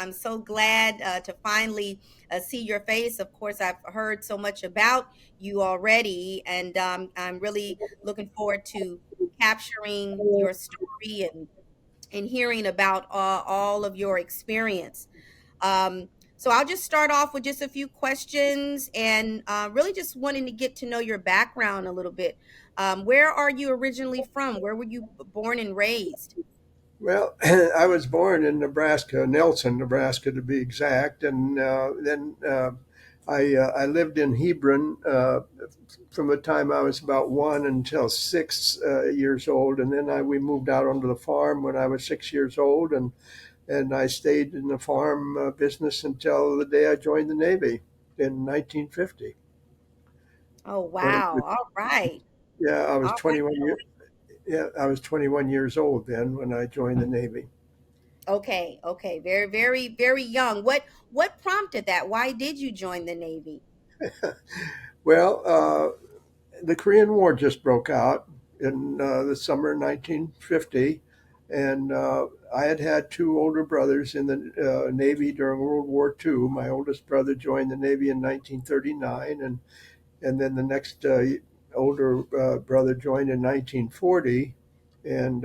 I'm so glad to finally see your face. Of course, I've heard so much about you already, and I'm really looking forward to capturing your story and hearing about all of your experience. Um, so I'll just start off with just a few questions and really just wanting to get to know your background a little bit. Where are you originally from? Where were you born and raised? Well, I was born in Nebraska, Nelson, Nebraska to be exact, and then I lived in Hebron from the time I was about 1 until 6 years old, and then we moved out onto the farm when I was 6 years old, and I stayed in the farm business until the day I joined the Navy in 1950. Oh, When I wow. was, All right. yeah, I was All right. 21 years. Yeah, I was 21 years old then when I joined the Navy. Okay. Okay. Very, very, very young. What prompted that? Why did you join the Navy? Well, the Korean War just broke out in the summer of 1950, and I had had two older brothers in the Navy during World War II. My oldest brother joined the Navy in 1939, and then the next older brother joined in 1940, and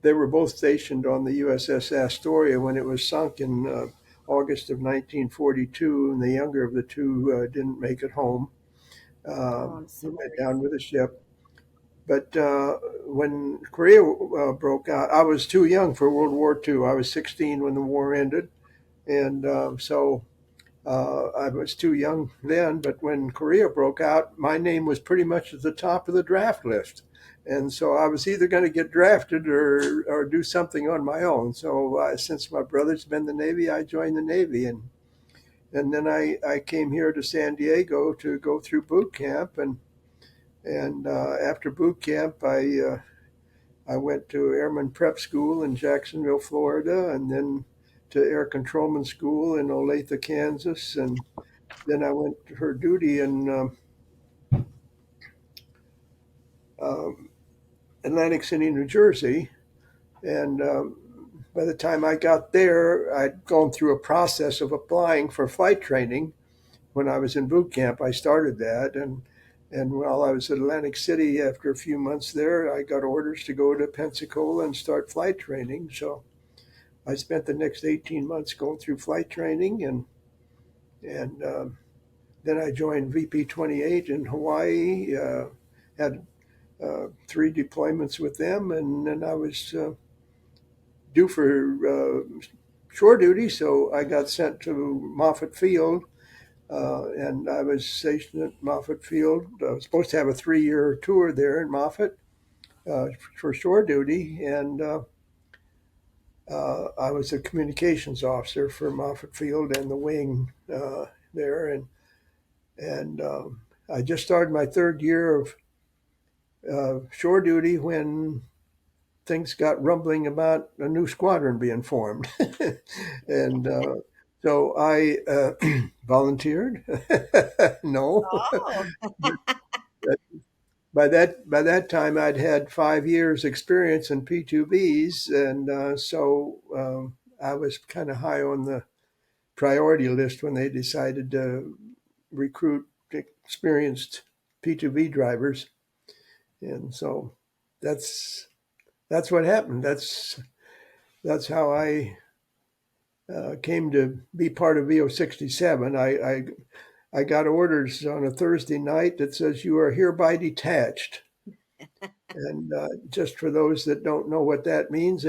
they were both stationed on the USS Astoria when it was sunk in August of 1942, and the younger of the two didn't make it home. Oh, I'm He went sorry. down with the ship. But when Korea broke out, I was too young for World War II. I was 16 when the war ended, and I was too young then. But when Korea broke out, my name was pretty much at the top of the draft list, and so I was either going to get drafted or do something on my own. So since my brother's been in the Navy, I joined the Navy, and then I came here to San Diego to go through boot camp and after boot camp, I went to Airman Prep School in Jacksonville, Florida, and then to Air Controlman School in Olathe, Kansas, and then I went for duty in um, Atlantic City, New Jersey. And by the time I got there, I'd gone through a process of applying for flight training. When I was in boot camp, I started that, and while I was at Atlantic City, after a few months there, I got orders to go to Pensacola and start flight training. So I spent the next 18 months going through flight training, and then I joined VP 28 in Hawaii. Had three deployments with them, and then I was due for shore duty, so I got sent to Moffett Field. And I was stationed at Moffett Field. I was supposed to have a 3 year tour there in Moffett for shore duty, and I was a communications officer for Moffett Field and the wing there, and I just started my 3rd year of shore duty when things got rumbling about a new squadron being formed, and so I volunteered. No, Oh, by that time I'd had 5 years experience in P2Bs, and so I was kind of high on the priority list when they decided to recruit experienced P2B drivers, and so that's that's what happened. That's how I came to be part of VO-67. I got orders on a Thursday night that says you are hereby detached. And just for those that don't know what that means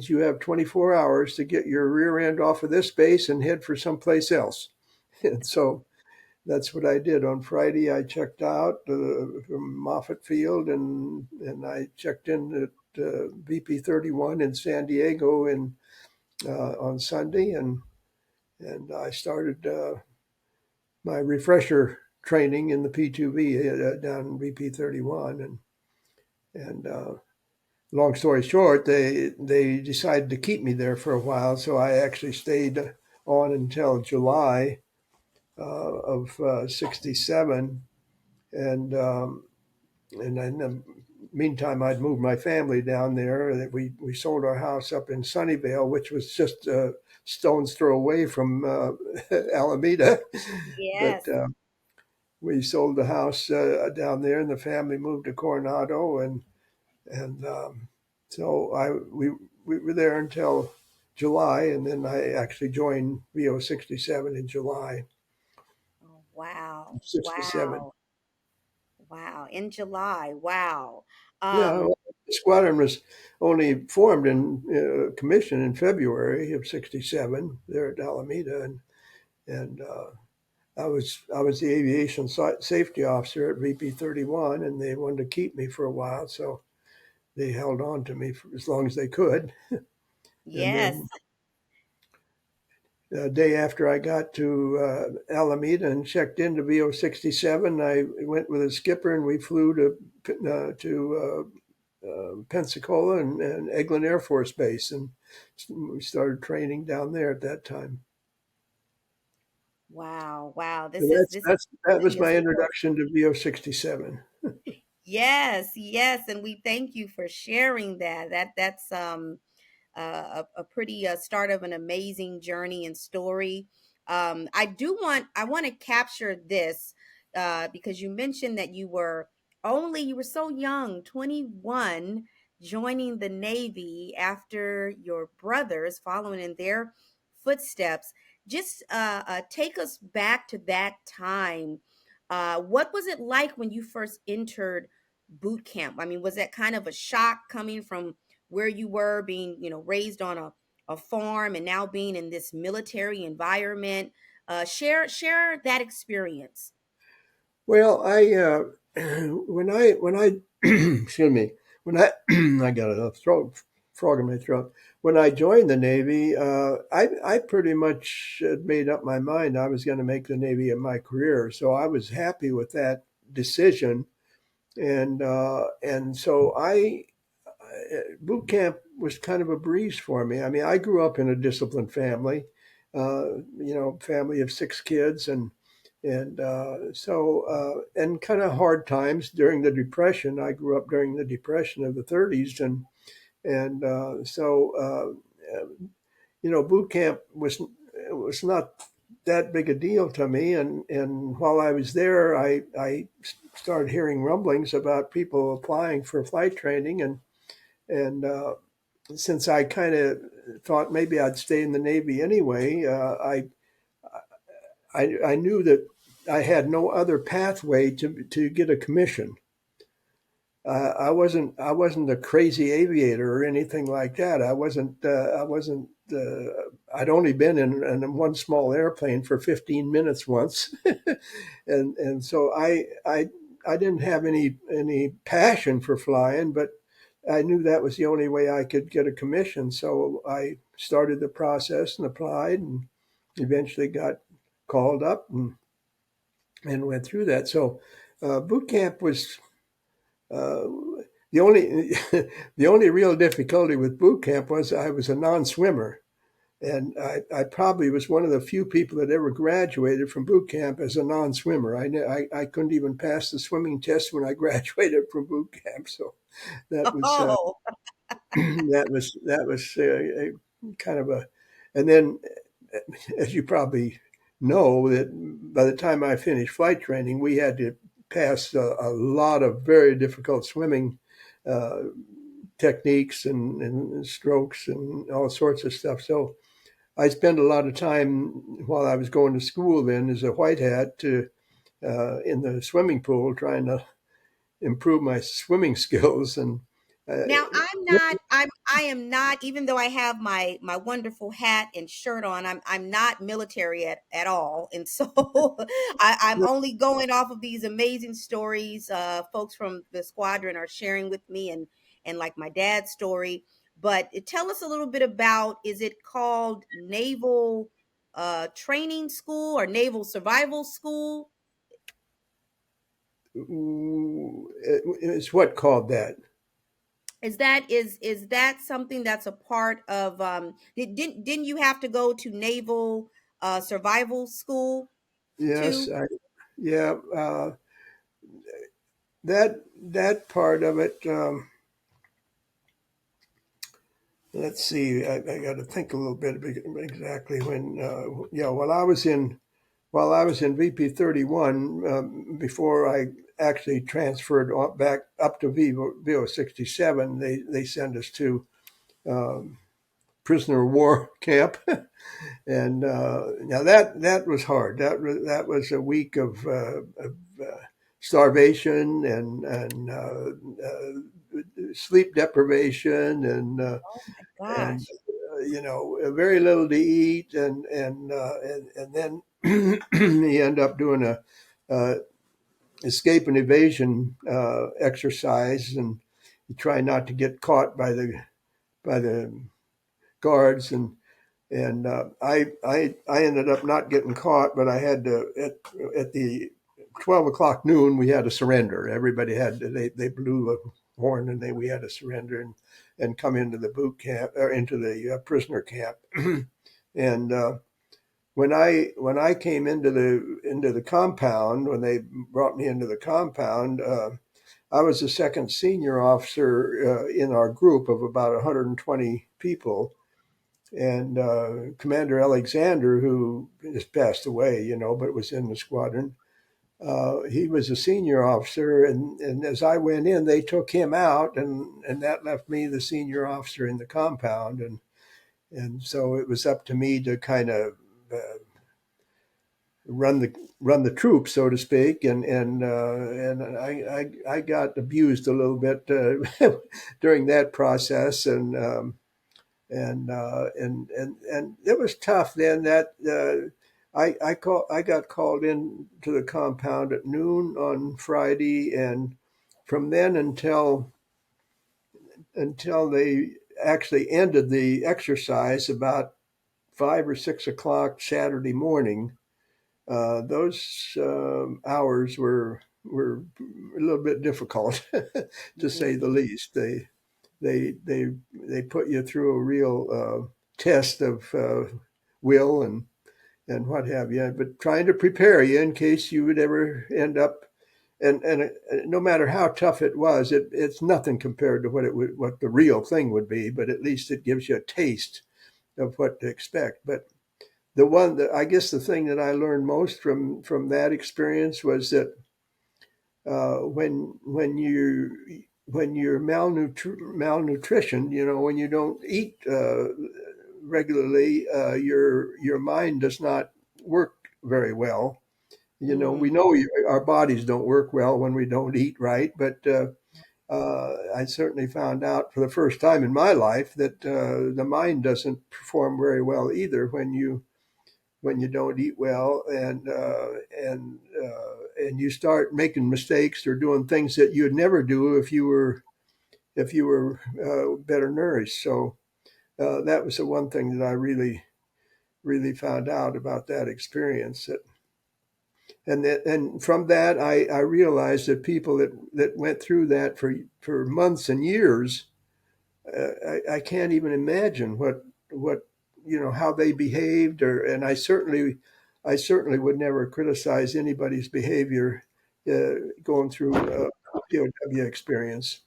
you have 24 hours to get your rear end off of this base and head for someplace else. And so that's what I did. On Friday, I checked out from Moffett Field, and I checked in at VP 31 in San Diego on Sunday, and I started my refresher training in the P2V down in VP 31, and long story short, they decided to keep me there for a while, so I actually stayed on until July of '67, and and then meantime, I'd moved my family down there. That we sold our house up in Sunnyvale, which was just a stone's throw away from Alameda. But Yes. we sold the house down there, and the family moved to Coronado, and so we were there until July, and then I actually joined VO-67 in July Oh, wow. of '67. Wow. Wow. In July. Wow. Yeah, Um, well, the squadron was only formed and commissioned in February of '67 there at Alameda, and I was the aviation safety officer at VP 31, and they wanted to keep me for a while, so they held on to me for as long as they could. And yes. then the day after I got to Alameda and checked into VO-67, I went with a skipper and we flew to Pensacola and Eglin Air Force Base, and we started training down there at that time. Wow. Wow. So This is that was amazing my as well. introduction to VO-67. Yes, yes, and we thank you for sharing that. That's a pretty start of an amazing journey and story. I want to capture this because you mentioned that you were so young, 21, joining the Navy after your brothers following in their footsteps. Just take us back to that time. What was it like when you first entered boot camp? I mean, was that kind of a shock coming from where you were being, raised on a farm and now being in this military environment? Share that experience. Well, I when I excuse me, when I I got a throat frog in my throat. When I joined the Navy, I pretty much had made up my mind I was going to make the Navy my career. So I was happy with that decision, and so boot camp was kind of a breeze for me. I mean, I grew up in a disciplined family, family of six kids, and kind of hard times during the Depression. I grew up during the Depression of the '30s, and boot camp was not that big a deal to me. And while I was there, I started hearing rumblings about people applying for flight training, and since I kind of thought maybe I'd stay in the Navy anyway, I knew that I had no other pathway to get a commission. I wasn't a crazy aviator or anything like that. I wasn't. I'd only been in one small airplane for 15 minutes once, and so I didn't have any passion for flying, but I knew that was the only way I could get a commission. So I started the process and applied, and eventually got called up and went through that. So boot camp was uh, the only the only real difficulty with boot camp was I was a non-swimmer, and I probably was one of the few people that ever graduated from boot camp as a non-swimmer. I couldn't even pass the swimming test when I graduated from boot camp. So that was Oh, that was kind of a, and then as you probably know, that by the time I finished flight training, we had to pass a lot of very difficult swimming uh, techniques and strokes and all sorts of stuff. So I spent a lot of time while I was going to school then as a white hat in the swimming pool trying to improve my swimming skills. And uh, now I am not, even though I have my wonderful hat and shirt on, I'm not military at all. And so I'm only going off of these amazing stories folks from the squadron are sharing with me, and like my dad's story. But tell us a little bit about, is it called Naval Training School or Naval Survival School? it's what called that. Is that something that's a part of didn't you have to go to naval survival school Yes, too? yeah. that part of it. Let's see. I got to think a little bit exactly when. Yeah, while I was in VP 31, before I actually transferred back up to VO-67, they sent us to um, prisoner of war camp. And now that was hard. That was a week of starvation and sleep deprivation Oh my and gosh. very little to eat and then you end up doing a escape and evasion exercise, and you try not to get caught by the guards. And I ended up not getting caught, but I had to at the 12 o'clock noon we had to surrender. Everybody they blew a horn and we had to surrender and come into the boot camp or into the prisoner camp. And when I came into the compound, when they brought me into the compound, I was the second senior officer in our group of about 120 people, and Commander Alexander, who just passed away, but was in the squadron. He was a senior officer, and as I went in, they took him out, and that left me the senior officer in the compound, and so it was up to me to kind of run the troops, so to speak, and I got abused a little bit during that process, and it was tough then. That I got called in to the compound at noon on Friday, and from then until they actually ended the exercise about 5 or 6 o'clock Saturday morning. Those hours were a little bit difficult, to say the Mhm. least. They put you through a real test of will and what have you, but trying to prepare you in case you would ever end up. And no matter how tough it was, it's nothing compared to what the real thing would be. But at least it gives you a taste of what to expect. But the one that I guess the thing that I learned most from that experience was that when you're malnutrition, when you don't eat regularly, your mind does not work very well. We Mm. know our bodies don't work well when we don't eat right, but I certainly found out for the first time in my life that the mind doesn't perform very well either when you don't eat well, and you start making mistakes or doing things that you'd never do if you were better nourished. So that was the one thing that I really found out about that experience. And from that, I realized that people that went through that for months and years, I can't even imagine what how they behaved, and I certainly would never criticize anybody's behavior going through a POW experience.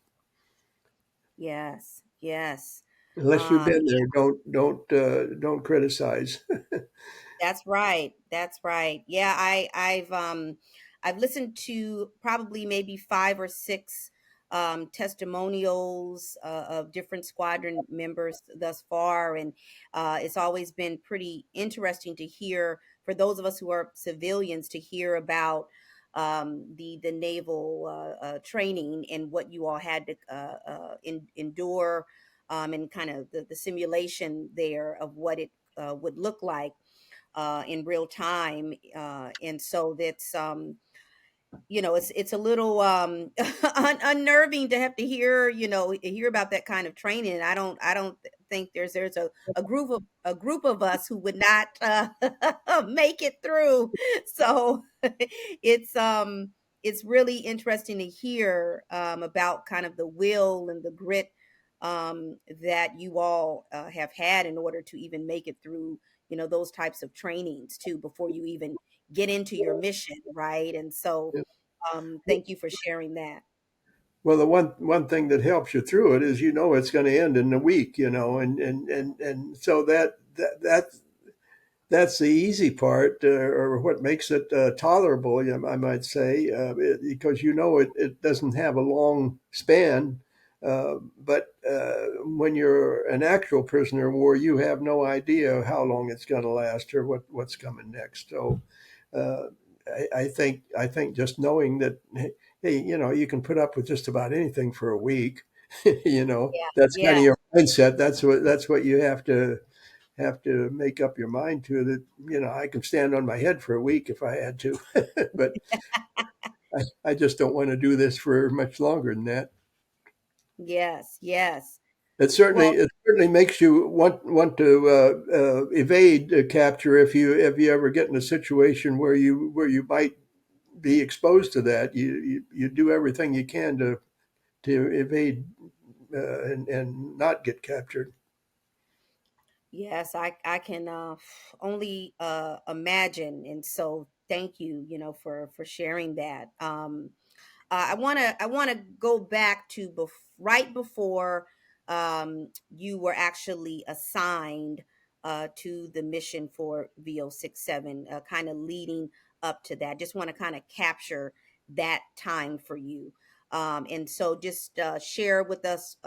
Yes, yes. Unless you've been there, don't criticize. That's right. That's right. Yeah, I've listened to probably maybe five or six testimonials of different squadron members thus far, and it's always been pretty interesting to hear for those of us who are civilians to hear about the naval training and what you all had to endure, and kind of the simulation there of what it would look like in real time, and so that's it's a little unnerving to have to hear about that kind of training. I don't think there's a group of us who would not make it through. So it's really interesting to hear about kind of the will and the grit that you all have had in order to even make it through those types of trainings too before you even get into your mission, right? And so Thank you for sharing that. Well, the one thing that helps you through it is it's going to end in a week, and so that's the easy part, or what makes it tolerable, I might say, because it doesn't have a long span. But when you're an actual prisoner of war, you have no idea how long it's going to last or what's coming next. So uh, I think just knowing that, hey, you can put up with just about anything for a week. Yeah. That's kind of Yeah. your mindset. That's what you have to make up your mind to, that I can stand on my head for a week if I had to. But I just don't want to do this for much longer than that. Yes. Yes. It certainly Well, it certainly makes you want to evade capture if you ever get in a situation where you might be exposed to that. You do everything you can to evade and not get captured. yes, I can only imagine, and so thank you, for sharing that. I want to go back to right before you were actually assigned to the mission for VO-67, kind of leading up to that. Just want to kind of capture that time for you. And so just share with us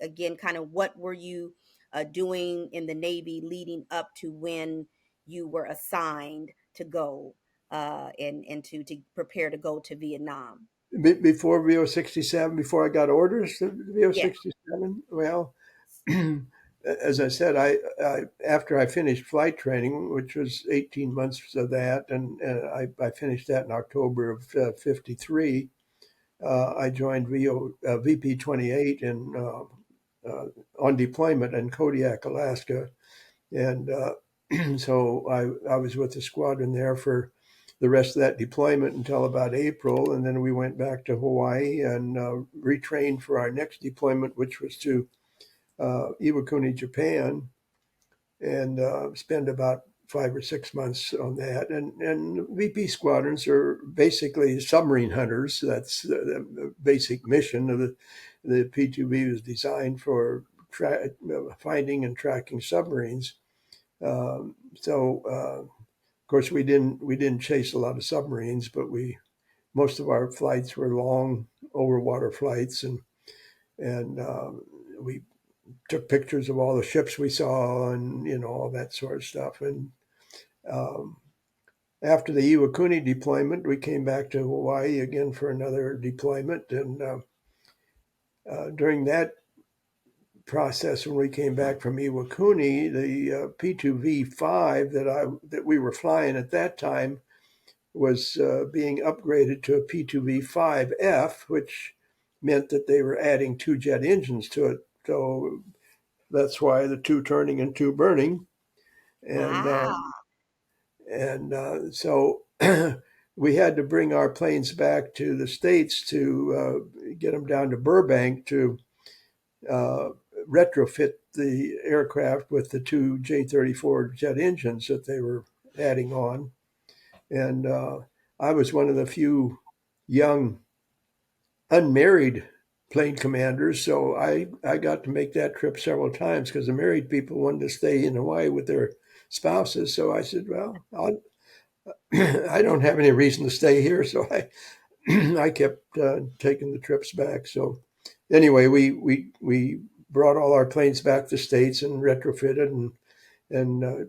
again, kind of what were you doing in the Navy leading up to when you were assigned to go and to prepare to go to Vietnam. Before VO-67, before I got orders to Yeah. VO-67, well, as I said, I after I finished flight training, which was 18 months of that, and I finished that in October of '53. I joined VP 28 on deployment in Kodiak, Alaska, and so I was with the squadron there for the rest of that deployment until about April, and then we went back to Hawaii and retrained for our next deployment, which was to Iwakuni, Japan, and spend about 5 or 6 months on that. And VP squadrons are basically submarine hunters. That's the basic mission of the P2V was designed for finding and tracking submarines. Of course, we didn't chase a lot of submarines, but we most of our flights were long overwater flights, and we took pictures of all the ships we saw and all that sort of stuff. And um, after the Iwakuni deployment, we came back to Hawaii again for another deployment. And during that process, when we came back from Iwakuni, the P2V5 that we were flying at that time was being upgraded to a P2V5F, which meant that they were adding two jet engines to it. So that's why the two turning and two burning. And Ah, so we had to bring our planes back to the States to get them down to Burbank to uh, retrofit the aircraft with the two J-34 jet engines that they were adding on. And I was one of the few young unmarried plane commanders, so I got to make that trip several times because the married people wanted to stay in Hawaii with their spouses. So I said, well, I don't have any reason to stay here, so I kept taking the trips back. So anyway, we brought all our planes back to the States and retrofitted and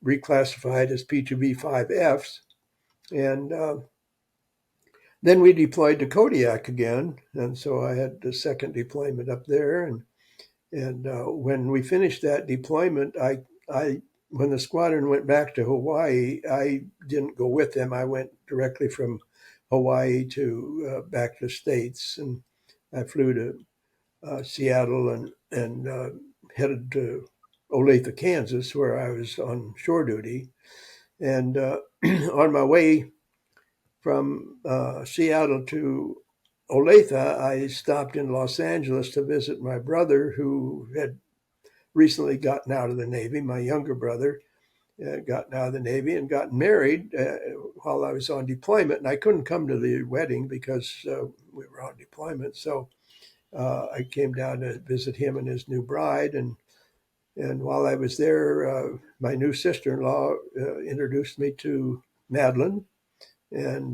reclassified as P2V5Fs, and then we deployed to Kodiak again, and so I had the second deployment up there. And when we finished that deployment, I when the squadron went back to Hawaii, I didn't go with them. I went directly from Hawaii to back to the States, and I flew to Seattle and headed to Olathe, Kansas, where I was on shore duty. And on my way from Seattle to Olathe, I stopped in Los Angeles to visit my brother who had recently gotten out of the Navy, my younger brother. gotten out of the Navy and gotten married while I was on deployment. And I couldn't come to the wedding because we were on deployment. So I came down to visit him and his new bride. And while I was there, my new sister-in-law introduced me to Madeline. And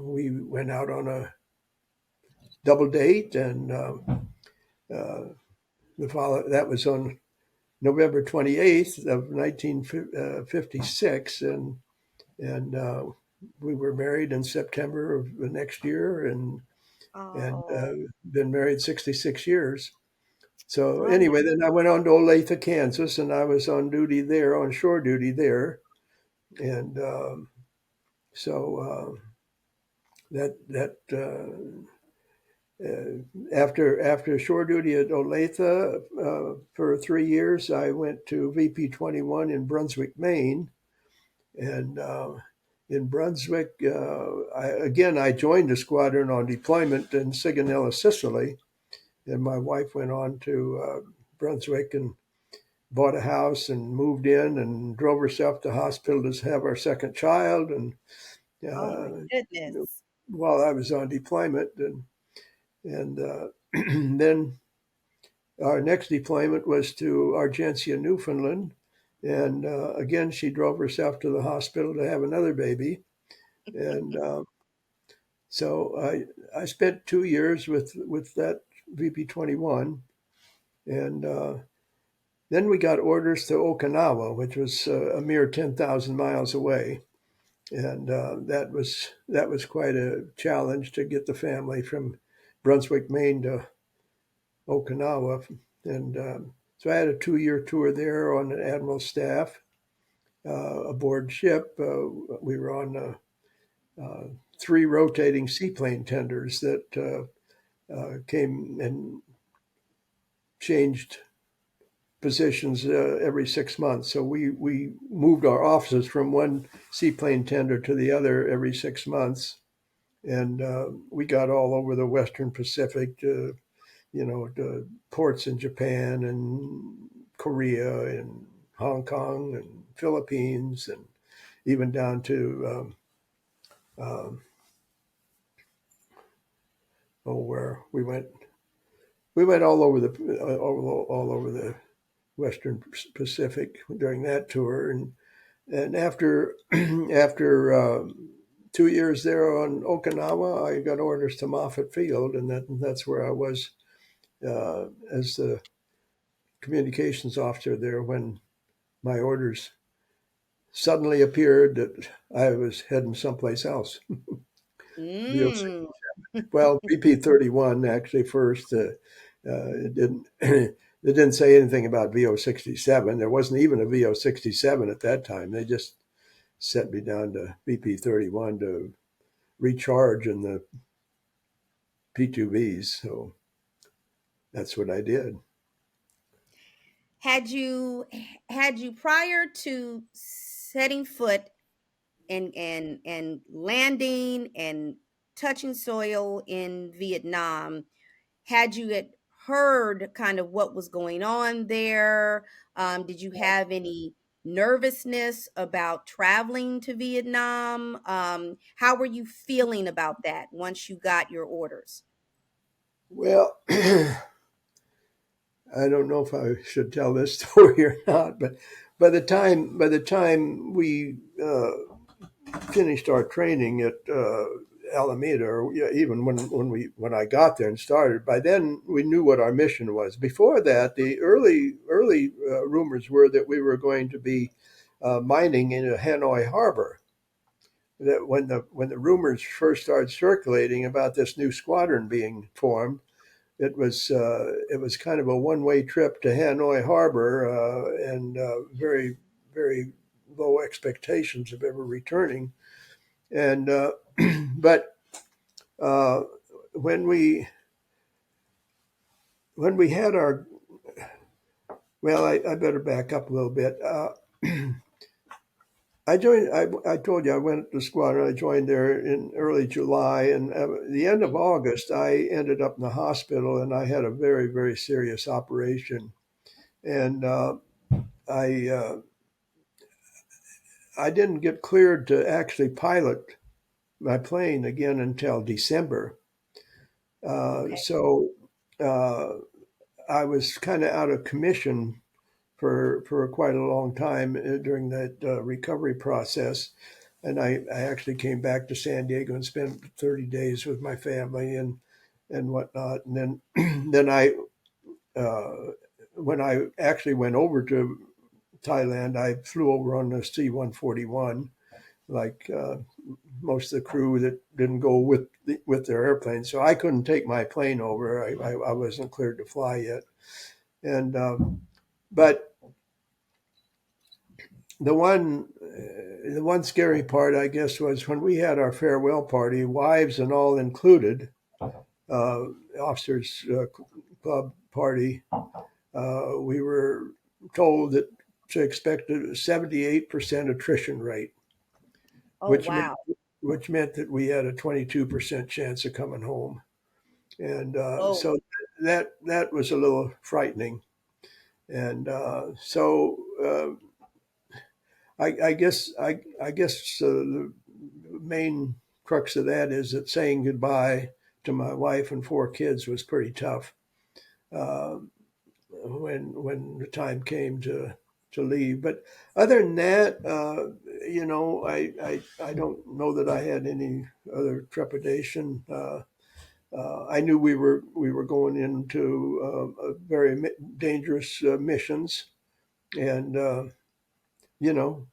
we went out on a double date. And that was on November 28th of 1956. And we were married in September of the next year, and Oh, been married 66 years. So anyway, wonderful. then I went on to Olathe, Kansas, and I was on duty there, on shore duty there, and so after shore duty at Olathe for 3 years, I went to VP 21 in Brunswick, Maine, and in Brunswick, I joined a squadron on deployment in Sigonella, Sicily, and my wife went on to Brunswick and bought a house and moved in and drove herself to hospital to have our second child. And Oh my uh, goodness. while I was on deployment, and then our next deployment was to Argentia, Newfoundland. And again, she drove herself to the hospital to have another baby. And so I spent 2 years with that VP 21. And then we got orders to Okinawa, which was a mere 10,000 miles away. And that was quite a challenge to get the family from Brunswick, Maine to Okinawa. And so I had a 2 year tour there on the admiral's staff aboard ship. We were on three rotating seaplane tenders that came and changed positions every 6 months. So we moved our offices from one seaplane tender to the other every 6 months. And we got all over the Western Pacific, to ports in Japan and Korea and Hong Kong and Philippines, and even down to where we went all over the Western Pacific during that tour. And after after 2 years there on Okinawa, I got orders to Moffett Field, and that's where I was as the communications officer there when my orders suddenly appeared that I was heading someplace else. Mm. Well, BP 31 actually first. It didn't. They didn't say anything about VO-67. There wasn't even a VO-67 at that time. They just sent me down to BP 31 to recharge in the P2Bs. So that's what I did. Had you prior to setting foot and landing and touching soil in Vietnam, had heard kind of what was going on there? Did you have any nervousness about traveling to Vietnam? How were you feeling about that once you got your orders? Well, I don't know if I should tell this story or not, but by the time we finished our training at Alameda, or even when I got there and started, by then we knew what our mission was. Before that, the early rumors were that we were going to be mining in Hanoi Harbor. That when the rumors first started circulating about this new squadron being formed, it was kind of a one-way trip to Hanoi Harbor, and very very low expectations of ever returning. And but uh, when we had our well, I better back up a little bit. I joined. I told you I went to the squadron. I joined there in early July, and at the end of August, I ended up in the hospital, and I had a very very serious operation. And I I didn't get cleared to actually pilot my plane again until December. Okay. So uh, I was kind of out of commission for quite a long time during that recovery process. And I actually came back to San Diego and spent 30 days with my family and whatnot. And then then uh, when I actually went over to Thailand, I flew over on the C-141, like most of the crew that didn't go with their airplane. So I couldn't take my plane over. I wasn't cleared to fly yet. And but the one scary part, I guess, was when we had our farewell party, wives and all included, uh, officers club party. We were told that to expect a 78% attrition rate, Oh, which meant wow. which meant that we had a 22% chance of coming home, and Oh, so that was a little frightening. And so I guess the main crux of that is that saying goodbye to my wife and four kids was pretty tough uh, when the time came to leave. But other than that, I don't know that I had any other trepidation. I knew we were going into a very dangerous missions, and you know,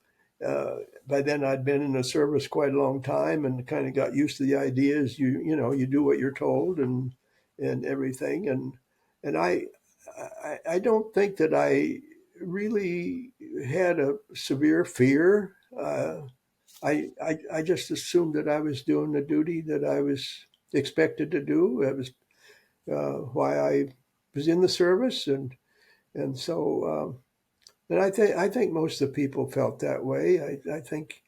by then I'd been in the service quite a long time and kind of got used to the ideas. You do what you're told and everything. And I don't think that I really had a severe fear. I just assumed that I was doing the duty that I was expected to do. That was why I was in the service, and so. And I think most of the people felt that way. I think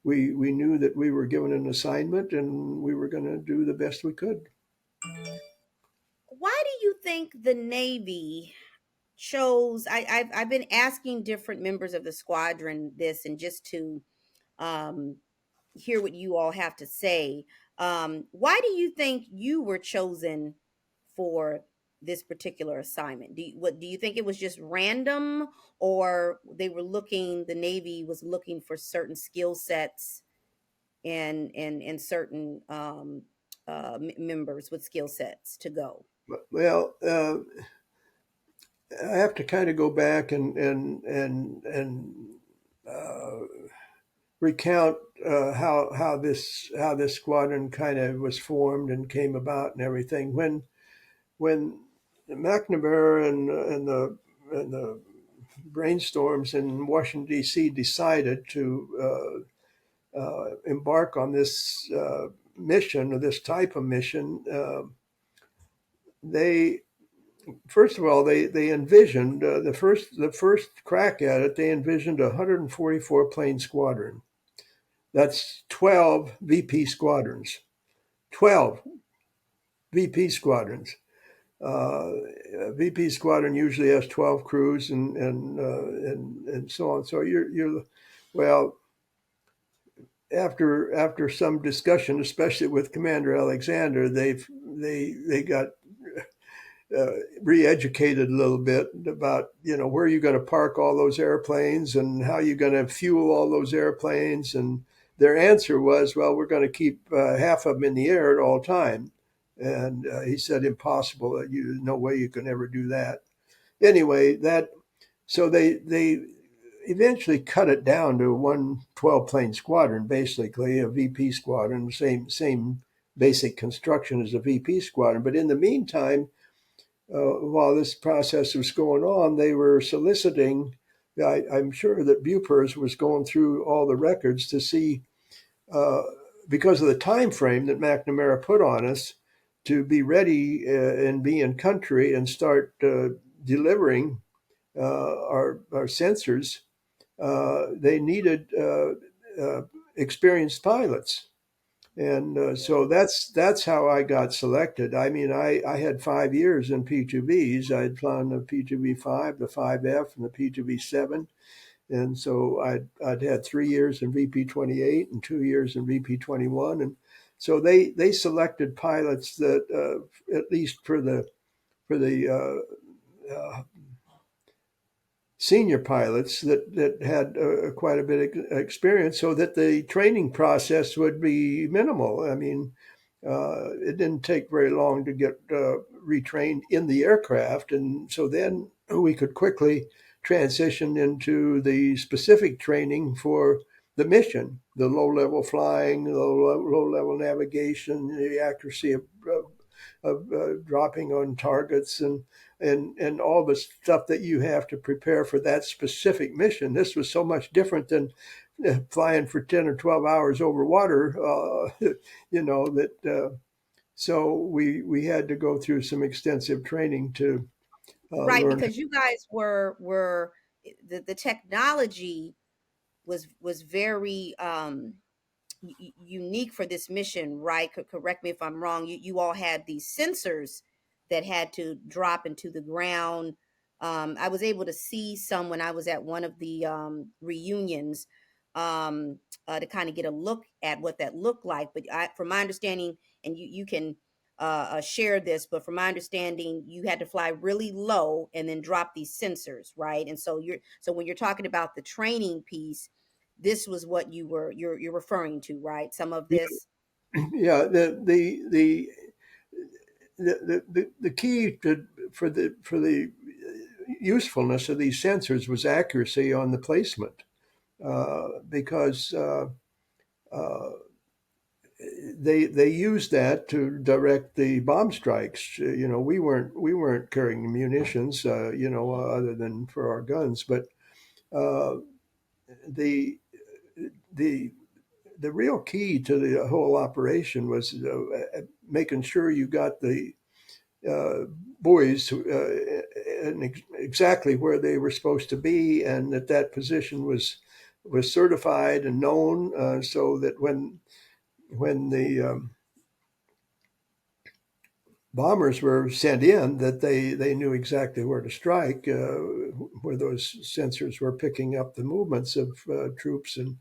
we knew that we were given an assignment and we were going to do the best we could. why do you think the Navy chose? I've been asking different members of the squadron this, and just to um, hear what you all have to say. Why do you think you were chosen for this particular assignment? What do you think, it was just random, or the Navy was looking for certain skill sets and certain members with skill sets to go? Well, I have to kind of go back and uh, recount how this squadron kind of was formed and came about and everything. When McNamara and the brainstorms in Washington D.C. decided to embark on this mission or this type of mission, they first of all they envisioned the first crack at it. They envisioned a 144 plane squadron. That's 12 VP squadrons. 12 VP squadrons. A VP squadron usually has 12 crews and so on. So you're well, after some discussion, especially with Commander Alexander, they got re-educated a little bit about where you're going to park all those airplanes and how you're going to fuel all those airplanes. And their answer was, well, we're going to keep half of them in the air at all time. And he said, impossible. No way you can ever do that. Anyway, so they eventually cut it down to one 12 plane squadron, basically a VP squadron, same basic construction as a VP squadron. But in the meantime, while this process was going on, they were soliciting. I'm sure that Bupers was going through all the records to see, uh, because of the time frame that McNamara put on us, to be ready and be in country and start delivering our sensors. They needed experienced pilots. And so that's how I got selected. I mean, I had 5 years in P2Bs. I had flown the P2B 5, the 5F, and the P2B 7. And so I'd had 3 years in VP-28 and 2 years in VP-21, and so they selected pilots that at least for the senior pilots that had quite a bit of experience, so that the training process would be minimal. I mean, it didn't take very long to get retrained in the aircraft, and so then we could quickly transition into the specific training for the mission, the low-level flying, the low-level navigation, the accuracy of dropping on targets, and all the stuff that you have to prepare for that specific mission. This was so much different than flying for 10 or 12 hours over water, that so we had to go through some extensive training to Right, learn. because you guys were the technology was very unique for this mission, right? Correct me if I'm wrong. You all had these sensors that had to drop into the ground. I was able to see some when I was at one of the reunions, to kind of get a look at what that looked like. But from my understanding, and you can share this, but from my understanding, you had to fly really low and then drop these sensors, right? And so when you're talking about the training piece, this was what you're referring to, right? Some of this. Yeah, the key for the usefulness of these sensors was accuracy on the placement, because uh, they used that to direct the bomb strikes. We weren't carrying munitions, other than for our guns, but uh, the the the real key to the whole operation was making sure you got the uh, buoys exactly where they were supposed to be, and that position was certified and known, so that when the bombers were sent in, that they knew exactly where to strike, where those sensors were picking up the movements of troops and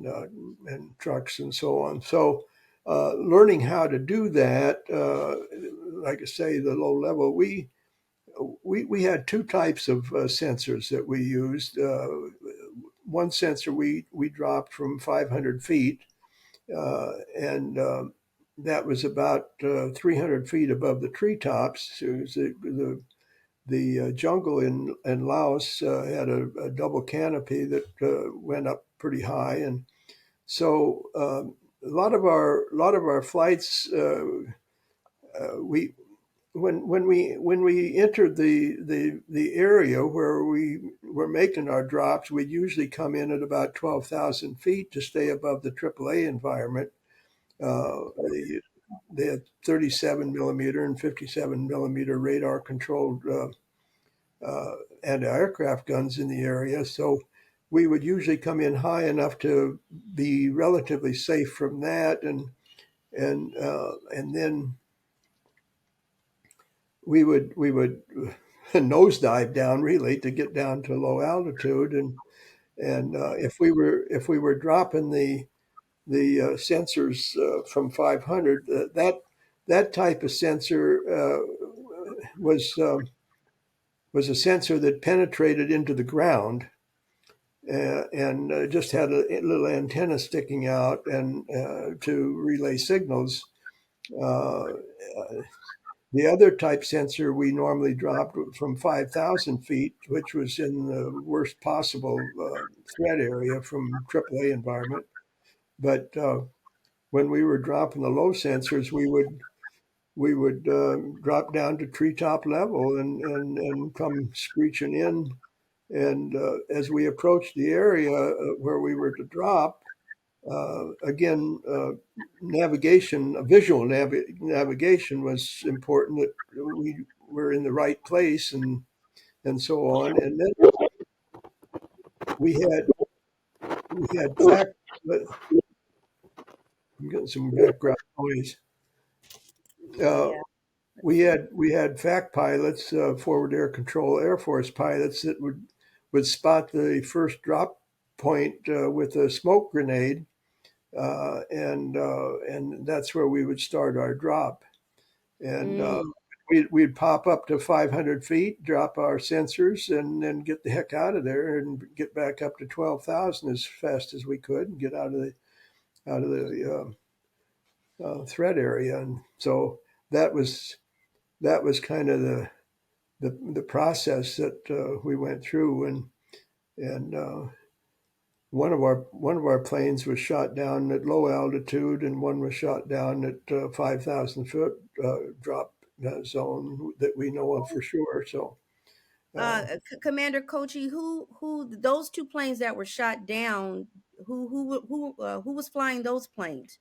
uh, and trucks and so on. So learning how to do that, like I say, the low level, we had two types of sensors that we used. One sensor we dropped from 500 feet, and that was about 300 feet above the treetops. It was the jungle in Laos had a double canopy that went up pretty high, and so a lot of our flights, we when we entered the area where we were making our drops, we'd usually come in at about 12,000 feet to stay above the AAA environment. They had 37 millimeter and 57 millimeter radar controlled anti-aircraft guns in the area. So we would usually come in high enough to be relatively safe from that, and then we would nosedive down really to get down to low altitude, and if we were dropping the sensors from 500, that type of sensor was was a sensor that penetrated into the ground, and just had a little antenna sticking out and to relay signals. Uh, the other type sensor we normally dropped from 5,000 feet, which was in the worst possible threat area from AAA environment. But when we were dropping the low sensors, we would drop down to treetop level and come screeching in. And as we approached the area where we were to drop, again, visual navigation was important, that we were in the right place and so on. And then we had we had fact. I'm getting some background noise. Uh, Yeah. we had fact pilots, forward air control Air Force pilots that would would spot the first drop point with a smoke grenade, and that's where we would start our drop. And Mm. we'd pop up to 500 feet, drop our sensors, and then get the heck out of there and get back up to 12,000 as fast as we could and get out of the threat area. And so that was that was kind of the process that we went through. And one of our planes was shot down at low altitude, and one was shot down at 5,000 foot drop zone that we know of for sure. So Commander Kochi, who those two planes that were shot down? Who was flying those planes?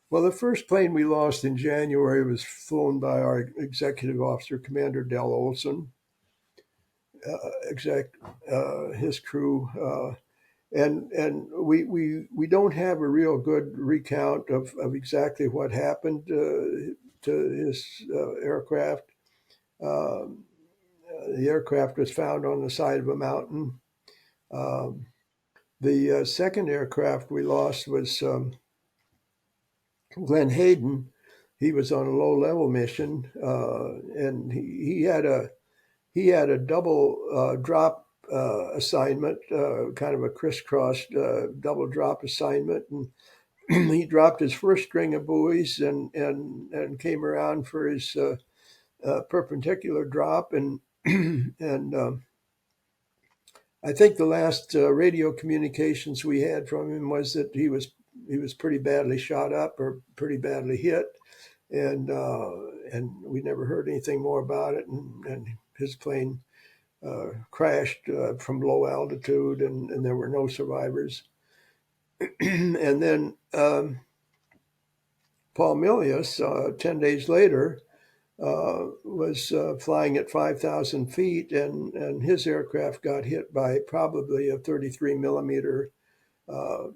well, the first plane we lost in January was flown by our executive officer, Commander Del Olson, exec his crew. And we don't have a real good recount of exactly what happened to his aircraft. Um, the aircraft was found on the side of a mountain. Um, the second aircraft we lost was Glenn Hayden. He was on a low level mission, and he had a double drop assignment, kind of a crisscross double drop assignment, and he dropped his first string of buoys and came around for his perpendicular drop, and and I think the last radio communications we had from him was that he was pretty badly shot up or pretty badly hit, and we never heard anything more about it, and his plane crashed from low altitude, and there were no survivors. And then Paul Milius, 10 days later, was flying at 5,000 feet, and his aircraft got hit by probably a 33 millimeter uh,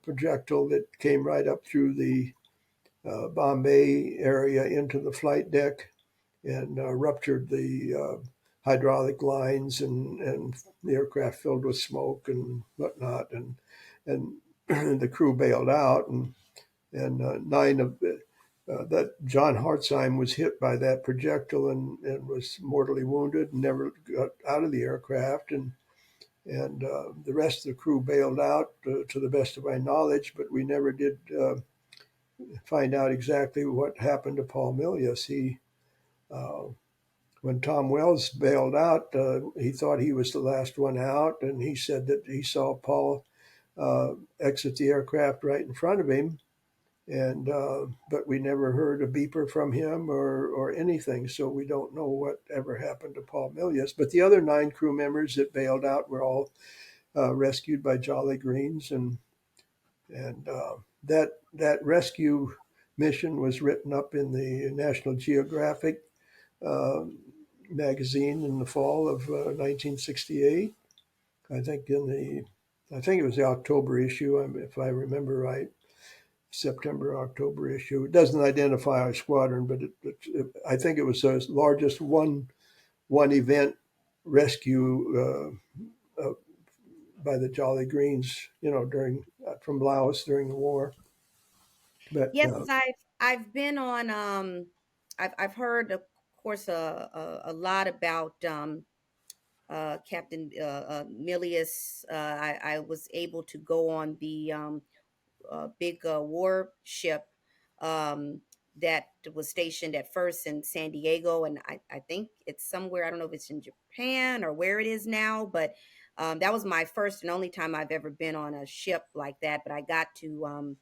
projectile that came right up through the Bombay area into the flight deck and ruptured the hydraulic lines, and the aircraft filled with smoke and whatnot, and the crew bailed out, and nine of that John Hartzheim was hit by that projectile and was mortally wounded and never got out of the aircraft, and the rest of the crew bailed out to the best of my knowledge, but we never did find out exactly what happened to Paul Milius. Uh, when Tom Wells bailed out, he thought he was the last one out, and he said that he saw Paul exit the aircraft right in front of him, and but we never heard a beeper from him or anything, so we don't know what ever happened to Paul Milius. But the other 9 crew members that bailed out were all rescued by Jolly Greens, and that rescue mission was written up in the National Geographic uh, magazine in the fall of 1968. I think I think it was the October issue, if I remember right, September October issue. It doesn't identify our squadron, but I think it was the largest one event rescue by the Jolly Greens, during from Laos during the war. But Yes, I've been on. I've heard, of course, a lot about Captain Milius. I was able to go on the big warship um, that was stationed at first in San Diego, and I think it's somewhere. I don't know if it's in Japan or where it is now, but that was my first and only time I've ever been on a ship like that. But I got to.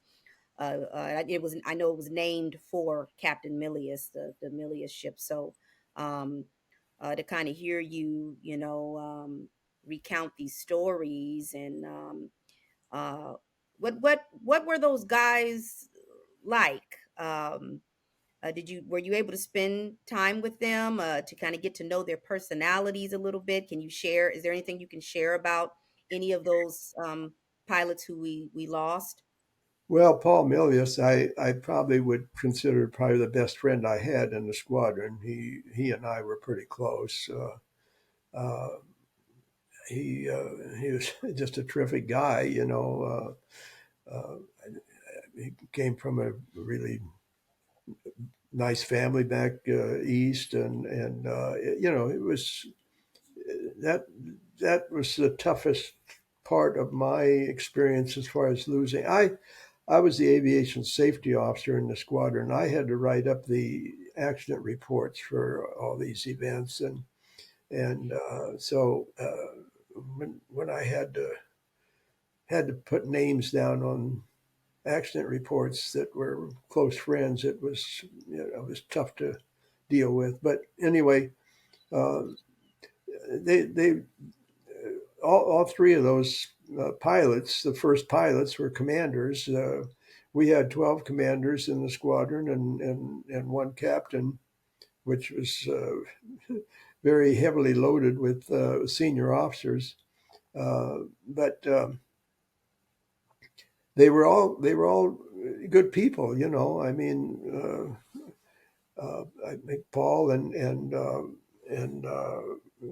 It was. I know it was named for Captain Milius, the Milius ship. So um, to kind of hear you, recount these stories and uh, what were those guys like? Were you able to spend time with them to kind of get to know their personalities a little bit? Can you share? Is there anything you can share about any of those pilots who we lost? well, Paul Milius, I probably would consider probably the best friend I had in the squadron. He and I were pretty close. Uh, he was just a terrific guy. He came from a really nice family back east, and it was that that was the toughest part of my experience as far as losing. I was the aviation safety officer in the squadron. I had to write up the accident reports for all these events, and when I had to put names down on accident reports that were close friends, it was tough to deal with. But anyway, uh, they all three of those pilots, the first pilots, were commanders. We had 12 commanders in the squadron and one captain, which was very heavily loaded with senior officers. But they were all good people, you know. I mean, I think Paul and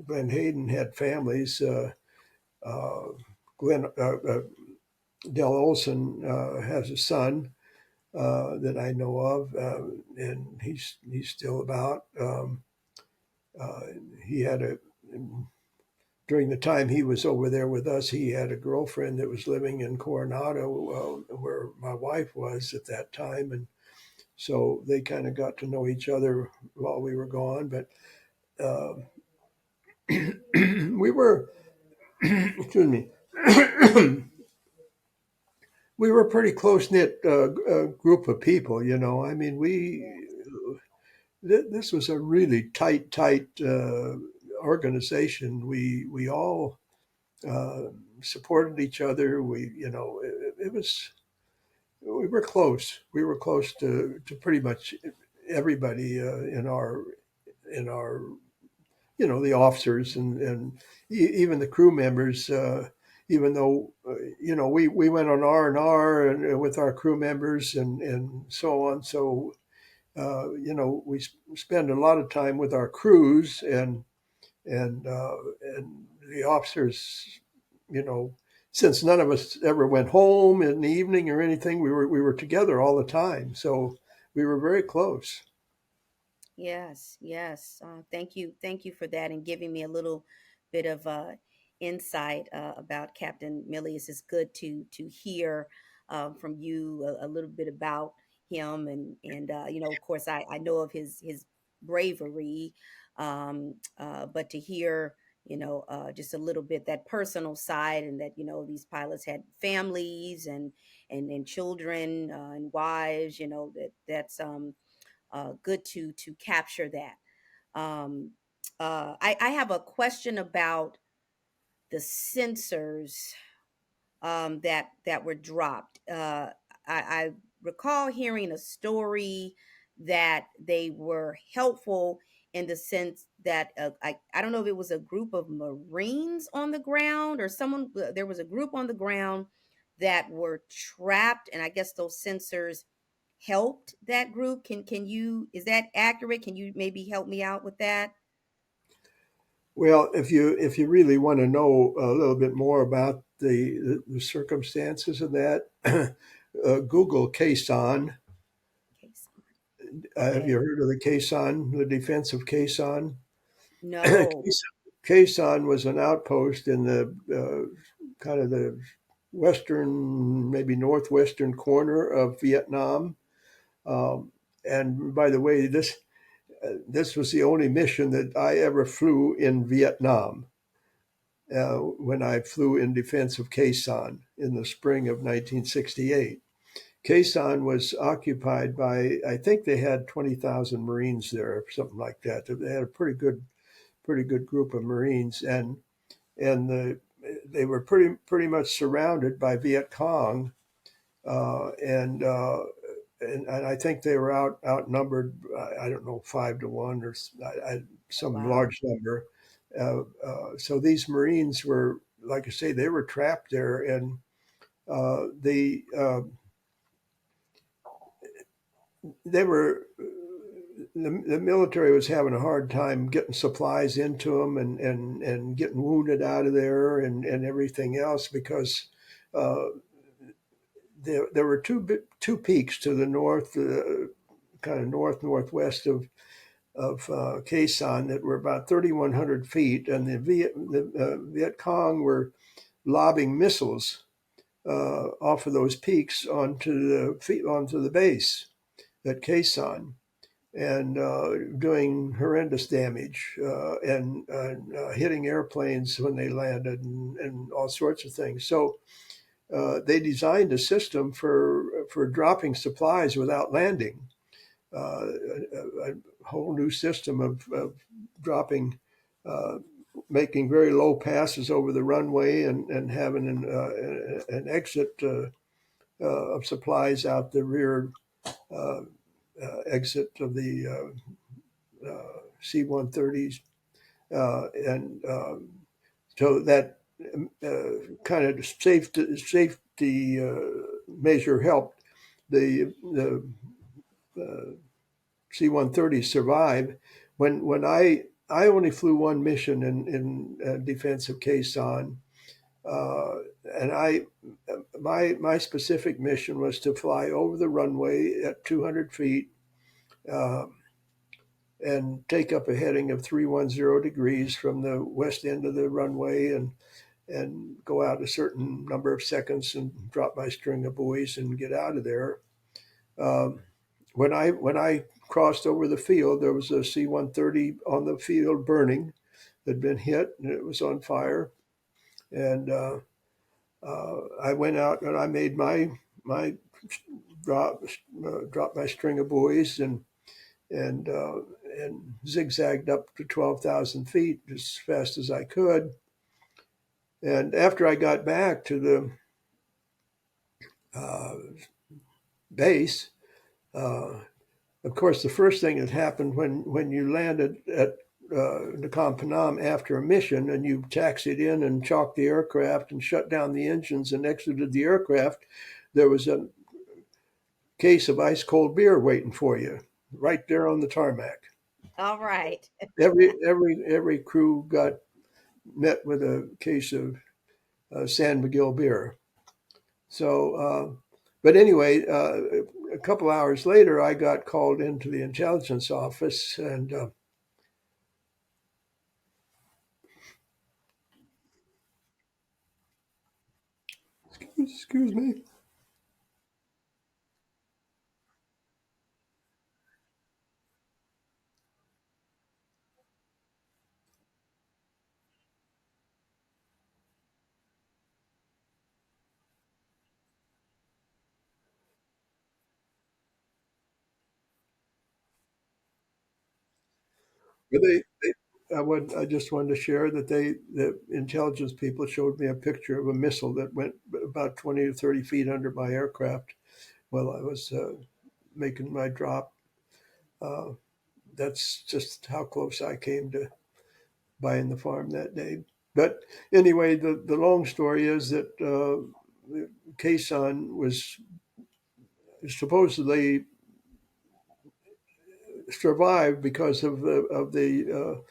Glenn Hayden had families. Uh, Glenn Del Olson has a son that I know of, and he's still about. Uh, he had a During the time he was over there with us, he had a girlfriend that was living in Coronado, where my wife was at that time, and so they kind of got to know each other while we were gone. But uh, we were, excuse me, we were a pretty close knit group of people. You know, I mean, this was a really tight organization. We all uh, supported each other. It was we were close. We were close to pretty much everybody in our the officers and even the crew members. Even though we went on R&R and with our crew members and so on. So we spend a lot of time with our crews and the officers, you know, since none of us ever went home in the evening or anything, we were together all the time. So we were very close. Yes, yes. Thank you for that and giving me a little bit of insight about Captain Milius. It's good to hear from you a little bit about him, and of course, I know of his bravery, but to hear just a little bit that personal side, and that these pilots had families and children and wives. That's good to capture that. Um, I have a question about the sensors that were dropped. I recall hearing a story that they were helpful in the sense that I don't know if it was a group of Marines on the ground or someone. There was a group on the ground that were trapped, and I guess those sensors helped that group. Can you is that accurate? Can you maybe help me out with that? Well, if you really want to know a little bit more about the circumstances of that, Google Quezon. Cason. Have you Okay. heard of the Quezon, the defense of Quezon? No. Quezon was an outpost in the kind of the western, maybe northwestern corner of Vietnam. And by the way, this was the only mission that I ever flew in Vietnam. When I flew in defense of Quezon in the spring of 1968. Quezon was occupied by, I think they had 20,000 Marines there, or something like that. They had a pretty good group of Marines, and they were pretty much surrounded by Viet Cong, uh, and, uh, and I think they were outnumbered. I don't know, 5 to 1 or some Wow. large number. So these Marines were, like I say, they were trapped there, and the they were the military was having a hard time getting supplies into them and getting wounded out of there and everything else because uh, there were two peaks to the north, kind of northwest of Khe Sanh that were about 3,100 feet, and the Viet Cong were lobbing missiles off of those peaks onto the base at Khe Sanh and doing horrendous damage and hitting airplanes when they landed and all sorts of things. So they designed a system for dropping supplies without landing, a whole new system of dropping, uh, making very low passes over the runway and having an exit of supplies out the rear uh, exit of the C-130s, and so that kind of safety measure helped the C-130 survive. When I only flew one mission in defense of Khe Sanh, uh, and my specific mission was to fly over the runway at 200 feet uh, and take up a heading of 310 degrees from the west end of the runway and go out a certain number of seconds and drop my string of buoys and get out of there. Um, when I crossed over the field, there was a C-130 on the field burning, had been hit, and it was on fire. And I went out and I made my drop drop my string of buoys and and zigzagged up to 12,000 feet as fast as I could. And after I got back to the uh, base, uh, of course, the first thing that happened when you landed at Nakhon Phanom after a mission and you taxied in and chalked the aircraft and shut down the engines and exited the aircraft, there was a case of ice cold beer waiting for you right there on the tarmac. All right. Every crew got met with a case of San Miguel beer. So, but anyway, a couple hours later, I got called into the intelligence office, and excuse me. But I just wanted to share that the intelligence people showed me a picture of a missile that went about 20 to 30 feet under my aircraft while I was making my drop. Uh, that's just how close I came to buying the farm that day. But anyway, the long story is that Khe Sanh was supposedly survived because of the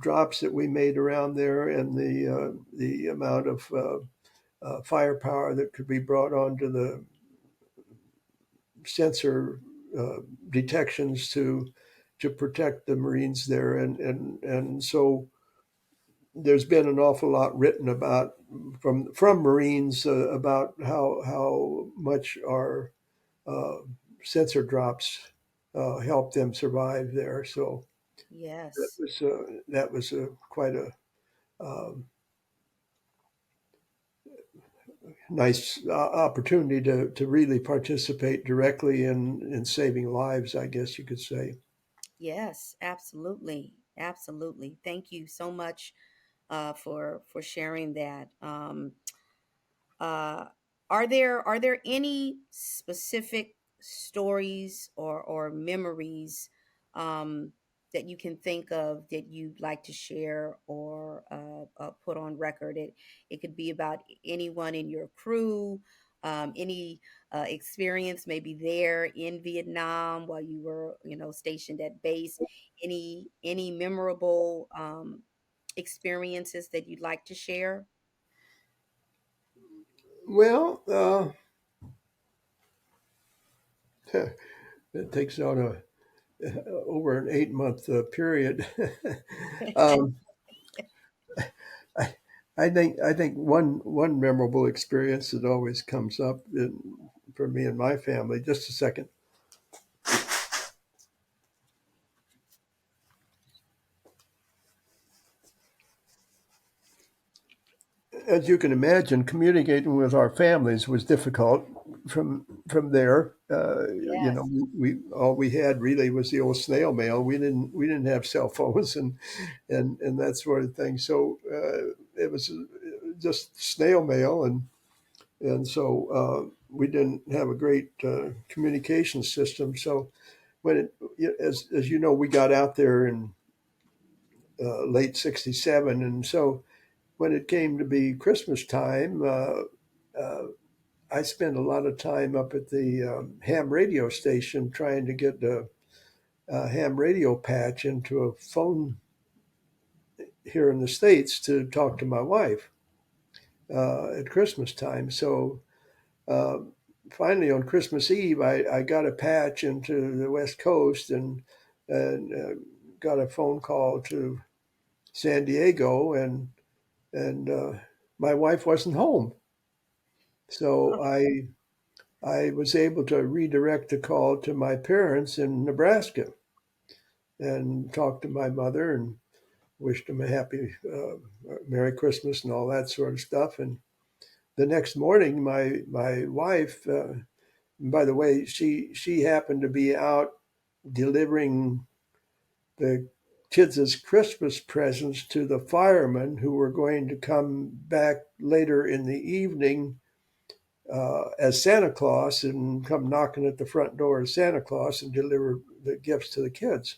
drops that we made around there and the amount of firepower that could be brought onto the sensor uh, detections to protect the Marines there, and so there's been an awful lot written about from Marines about how much our uh, sensor drops help them survive there. So Yes. that was quite a um, nice opportunity to really participate directly in saving lives, I guess you could say. Yes, absolutely. Absolutely. Thank you so much for sharing that. Uh, are there any specific stories or memories um, that you can think of that you'd like to share or put on record? It could be about anyone in your crew, any experience maybe there in Vietnam while you were, stationed at base? Any memorable experiences that you'd like to share? Well, it takes on a over an 8 month period. um, I, I think one memorable experience that always comes up for me and my family. Just a second. As you can imagine, communicating with our families was difficult from there. Yes. We all we had really was the old snail mail. We didn't have cell phones and that sort of thing. So it was just snail mail, and so we didn't have a great communication system. So when as you know, we got out there in late '67, and so when it came to be Christmas time, uh, I spent a lot of time up at the ham radio station trying to get a ham radio patch into a phone here in the States to talk to my wife at Christmas time. So uh, finally, on Christmas Eve, I got a patch into the West Coast and got a phone call to San Diego, and my wife wasn't home. So I was able to redirect the call to my parents in Nebraska and talk to my mother and wished them a happy Merry Christmas and all that sort of stuff. And the next morning, my wife, by the way, she happened to be out delivering the kids' Christmas presents to the firemen who were going to come back later in the evening as Santa Claus and come knocking at the front door of Santa Claus and deliver the gifts to the kids.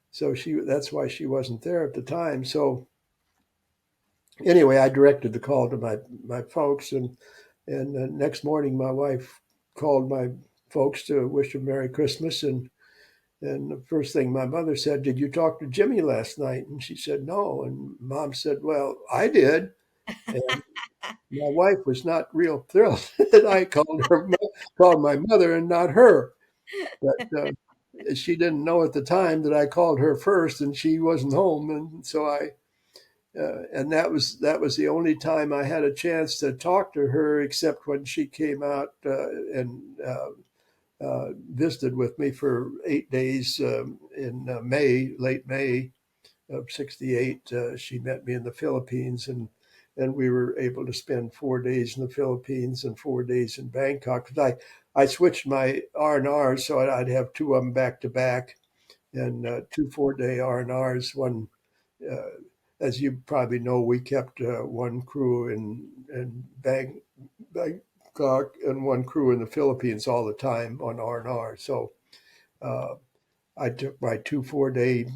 So that's why she wasn't there at the time. So anyway, I directed the call to my folks, and the next morning my wife called my folks to wish them Merry Christmas, and the first thing my mother said, "Did you talk to Jimmy last night?" And she said, "No." And mom said, "Well, I did." And my wife was not real thrilled that I called my mother and not her. But she didn't know at the time that I called her first, and she wasn't home, and so and that was the only time I had a chance to talk to her, except when she came out and visited with me for 8 days in late May of '68. She met me in the Philippines, and we were able to spend 4 days in the Philippines and 4 days in Bangkok. Because I switched my R&Rs so I'd have two of them back to back, and two 4 day R&Rs. One, uh, as you probably know, we kept one crew in Bangkok and one crew in the Philippines all the time on R&R. So uh, I took my two 4 day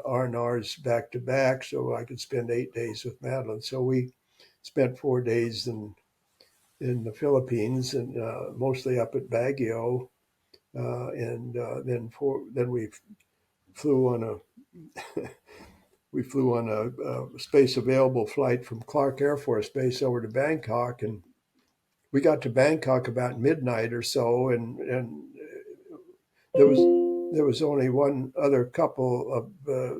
R&Rs back to back so I could spend 8 days with Madeline. So we spent 4 days in the Philippines and mostly up at Baguio. And then we flew on a space available flight from Clark Air Force Base over to Bangkok, and we got to Bangkok about midnight or so, and there was only one other couple of uh,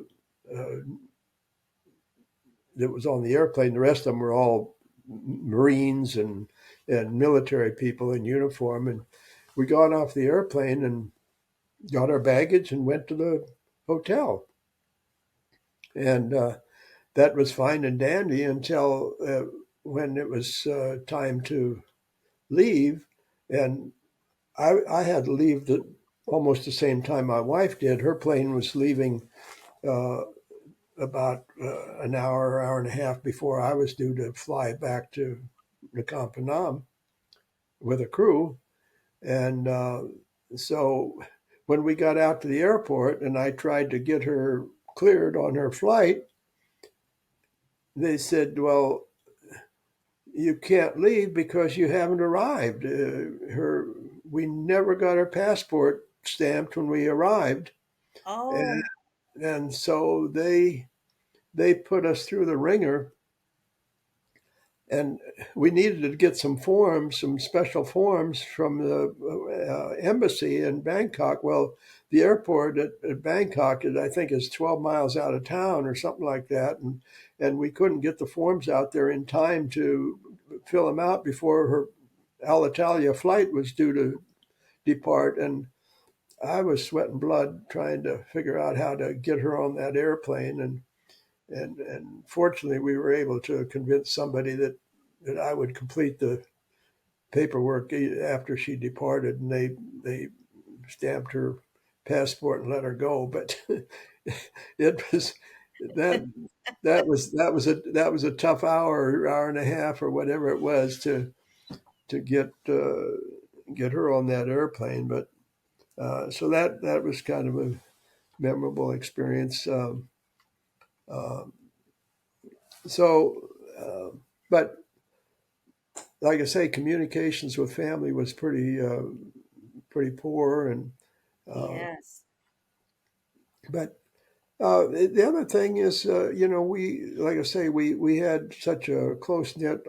that was on the airplane. The rest of them were all Marines and military people in uniform. And we got off the airplane and got our baggage and went to the hotel. And that was fine and dandy until when it was time to leave. And I had to leave almost the same time my wife did. Her plane was leaving uh, about an hour and a half before I was due to fly back to Nakhon Phanom with a crew. And so when we got out to the airport and I tried to get her cleared on her flight, they said, "Well, you can't leave because you haven't arrived. We never got our passport stamped when we arrived, and, Oh, and so they put us through the ringer, and we needed to get some forms, some special forms from the embassy in Bangkok. Well, the airport at Bangkok, I think, is 12 miles out of town or something like that, and we couldn't get the forms out there in time to fill them out before her Alitalia flight was due to depart, and I was sweating blood trying to figure out how to get her on that airplane, and fortunately we were able to convince somebody that I would complete the paperwork after she departed, and they stamped her passport and let her go. But it was that that was a tough hour and a half or whatever it was to get her on that airplane. But so that was kind of a memorable experience. Uh, so, but like I say, communications with family was pretty poor, and uh, yes. but the other thing is, we like I say, we had such a close knit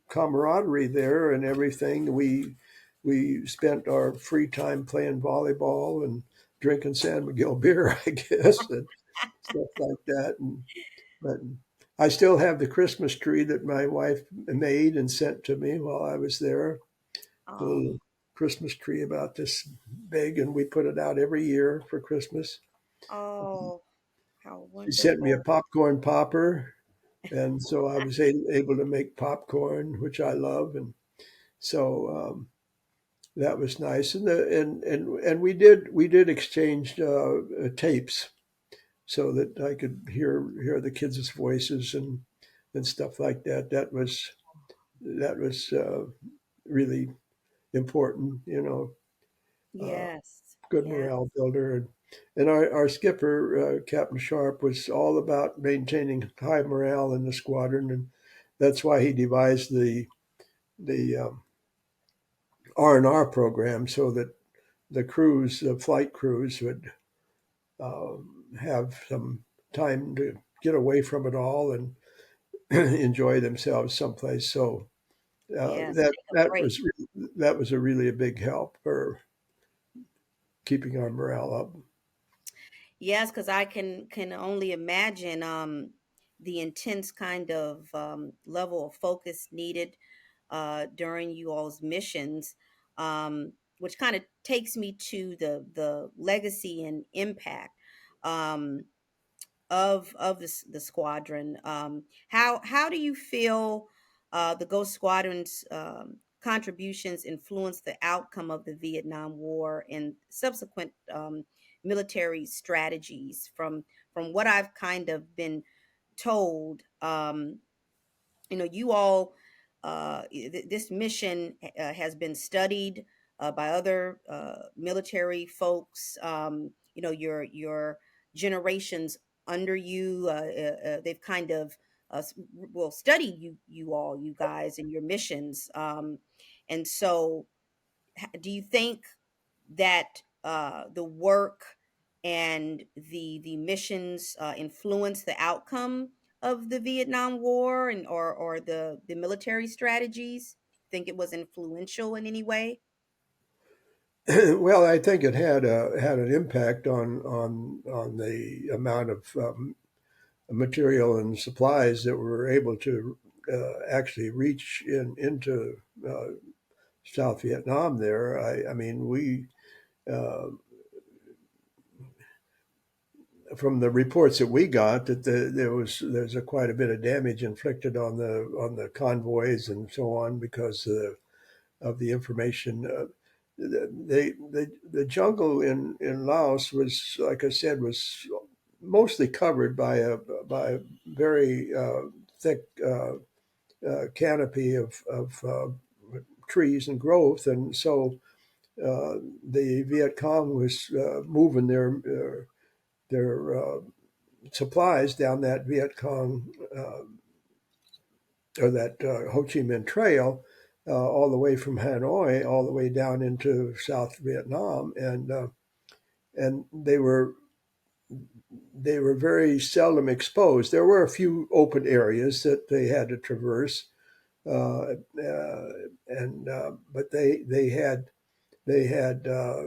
camaraderie there and everything. We spent our free time playing volleyball and drinking San Miguel beer, I guess, and stuff like that. But I still have the Christmas tree that my wife made and sent to me while I was there. The Oh, little Christmas tree about this big, and we put it out every year for Christmas. oh, how She sent me a wonderful. popcorn popper, and so I was able to make popcorn, which I love, and so that was nice. And we did exchange tapes so that I could hear the kids' voices and stuff like that. That was really important, uh, Yes, good yes, morale builder. And our skipper, Captain Sharp, was all about maintaining high morale in the squadron, and that's why he devised the R&R program so that the flight crews, would have some time to get away from it all and enjoy themselves someplace. So yes. that Take a that break. was that was a really a big help for keeping our morale up. Yes, because I can only imagine the intense kind of level of focus needed during you all's missions, which kind of takes me to the legacy and impact. Um, of the squadron. How do you feel the Ghost Squadron's contributions influenced the outcome of the Vietnam War and subsequent military strategies? From what I've kind of been told, you all this mission has been studied by other military folks, your generations under you, they've kind of well studied you guys and your missions, and so do you think that the work and the missions influence the outcome of the Vietnam War and or the military strategies? Think it was influential in any way? Well, I think it had an impact on the amount of material and supplies that were able to actually reach into South Vietnam. There, I mean, we uh, from the reports that we got that there's quite a bit of damage inflicted on the convoys and so on because of the information. The jungle in Laos was, like I said, was mostly covered by a very thick canopy of trees and growth, and so the Viet Cong was moving their supplies down that Viet Cong or that Ho Chi Minh Trail, all the way from Hanoi all the way down into South Vietnam, and they were very seldom exposed. There were a few open areas that they had to traverse, and but they had uh,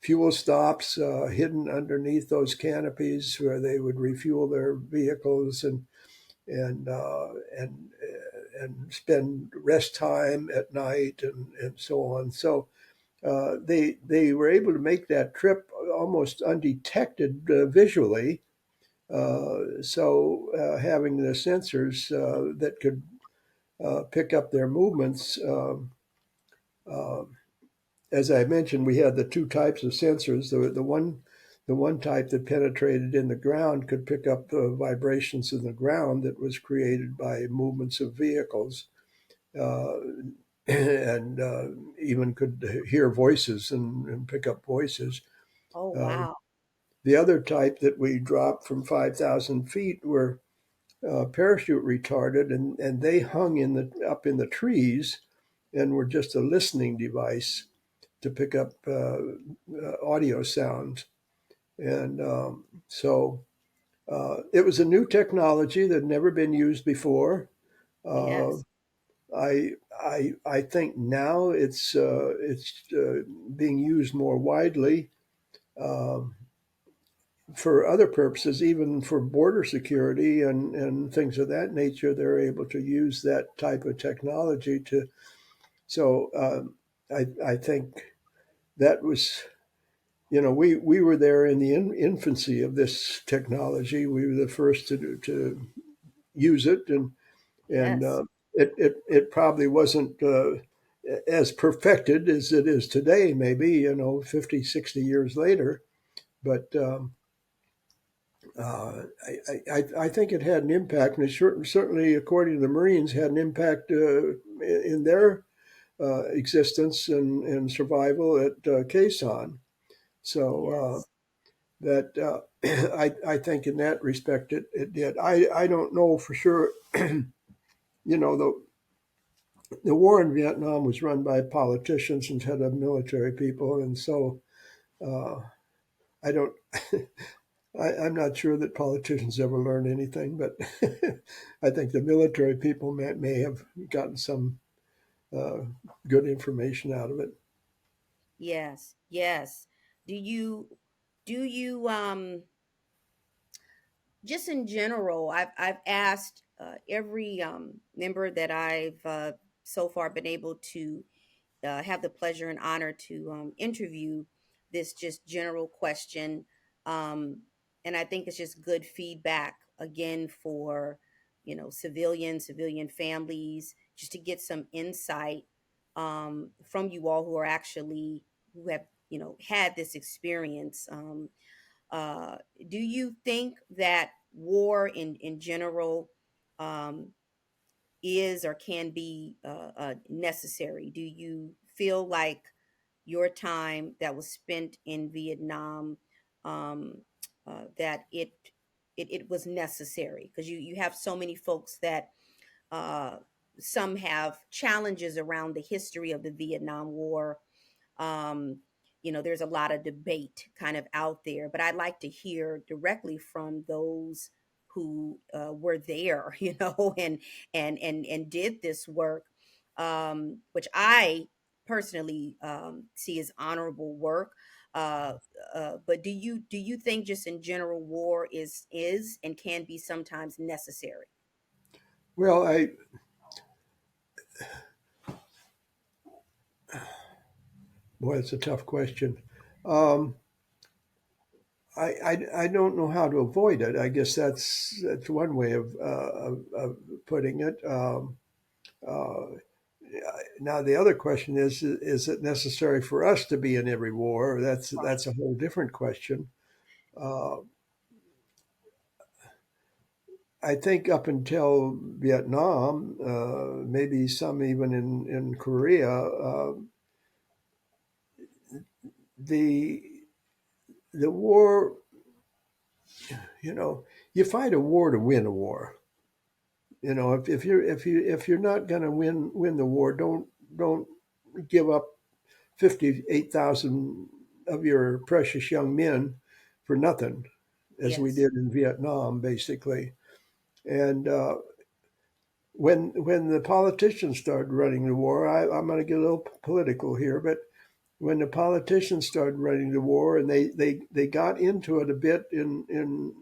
fuel stops hidden underneath those canopies where they would refuel their vehicles and uh, and and spend rest time at night and so on. So they were able to make that trip almost undetected visually. So having the sensors that could pick up their movements. Uh, as I mentioned, we had the two types of sensors. The one type that penetrated in the ground could pick up the vibrations in the ground that was created by movements of vehicles, uh, and even could hear voices and pick up voices. Oh, Uh, wow. the other type that we dropped from 5,000 feet were parachute retarded, and they hung up in the trees and were just a listening device to pick up audio sounds. And so it was a new technology that had never been used before. Uh, Yes. I think now it's being used more widely um, for other purposes, even for border security and things of that nature. They're able to use that type of technology to. So I think that was, we were there in the infancy of this technology. We were the first to use it, and Yes. it probably wasn't as perfected as it is today, maybe, 50, 60 years later. But I think it had an impact, and it certainly, according to the Marines, had an impact in their existence and survival at Quezon. So Yes. that I think in that respect it did. I don't know for sure. The war in Vietnam was run by politicians instead of military people, and so uh, I don't. I'm not sure that politicians ever learned anything, but I think the military people may have gotten some uh, good information out of it. Yes. Yes. Do you just in general, I've asked every member that I've so far been able to have the pleasure and honor to interview, this just general question. Um, and I think it's just good feedback again for, civilian families, just to get some insight from you all who have, had this experience. Uh, do you think that war in general um, is or can be necessary? Do you feel like your time that was spent in Vietnam, um, that it was necessary? Because you have so many folks that uh, some have challenges around the history of the Vietnam War. um, there's a lot of debate kind of out there, but I'd like to hear directly from those who were there, and did this work, which I personally see as honorable work. Uh, but do you think, just in general, war is and can be sometimes necessary? Well, boy, it's a tough question. Um, I don't know how to avoid it. I guess that's one way of putting it. Uh, Now the other question is it necessary for us to be in every war? That's a whole different question. Uh, I think up until Vietnam, maybe some even in Korea, the the war, you fight a war to win a war. You know, if you're not going to win the war, don't give up 58,000 of your precious young men for nothing, as we Yes. did in Vietnam, basically. And when the politicians started running the war, I'm going to get a little political here, but when the politicians started running the war, and they got into it a bit in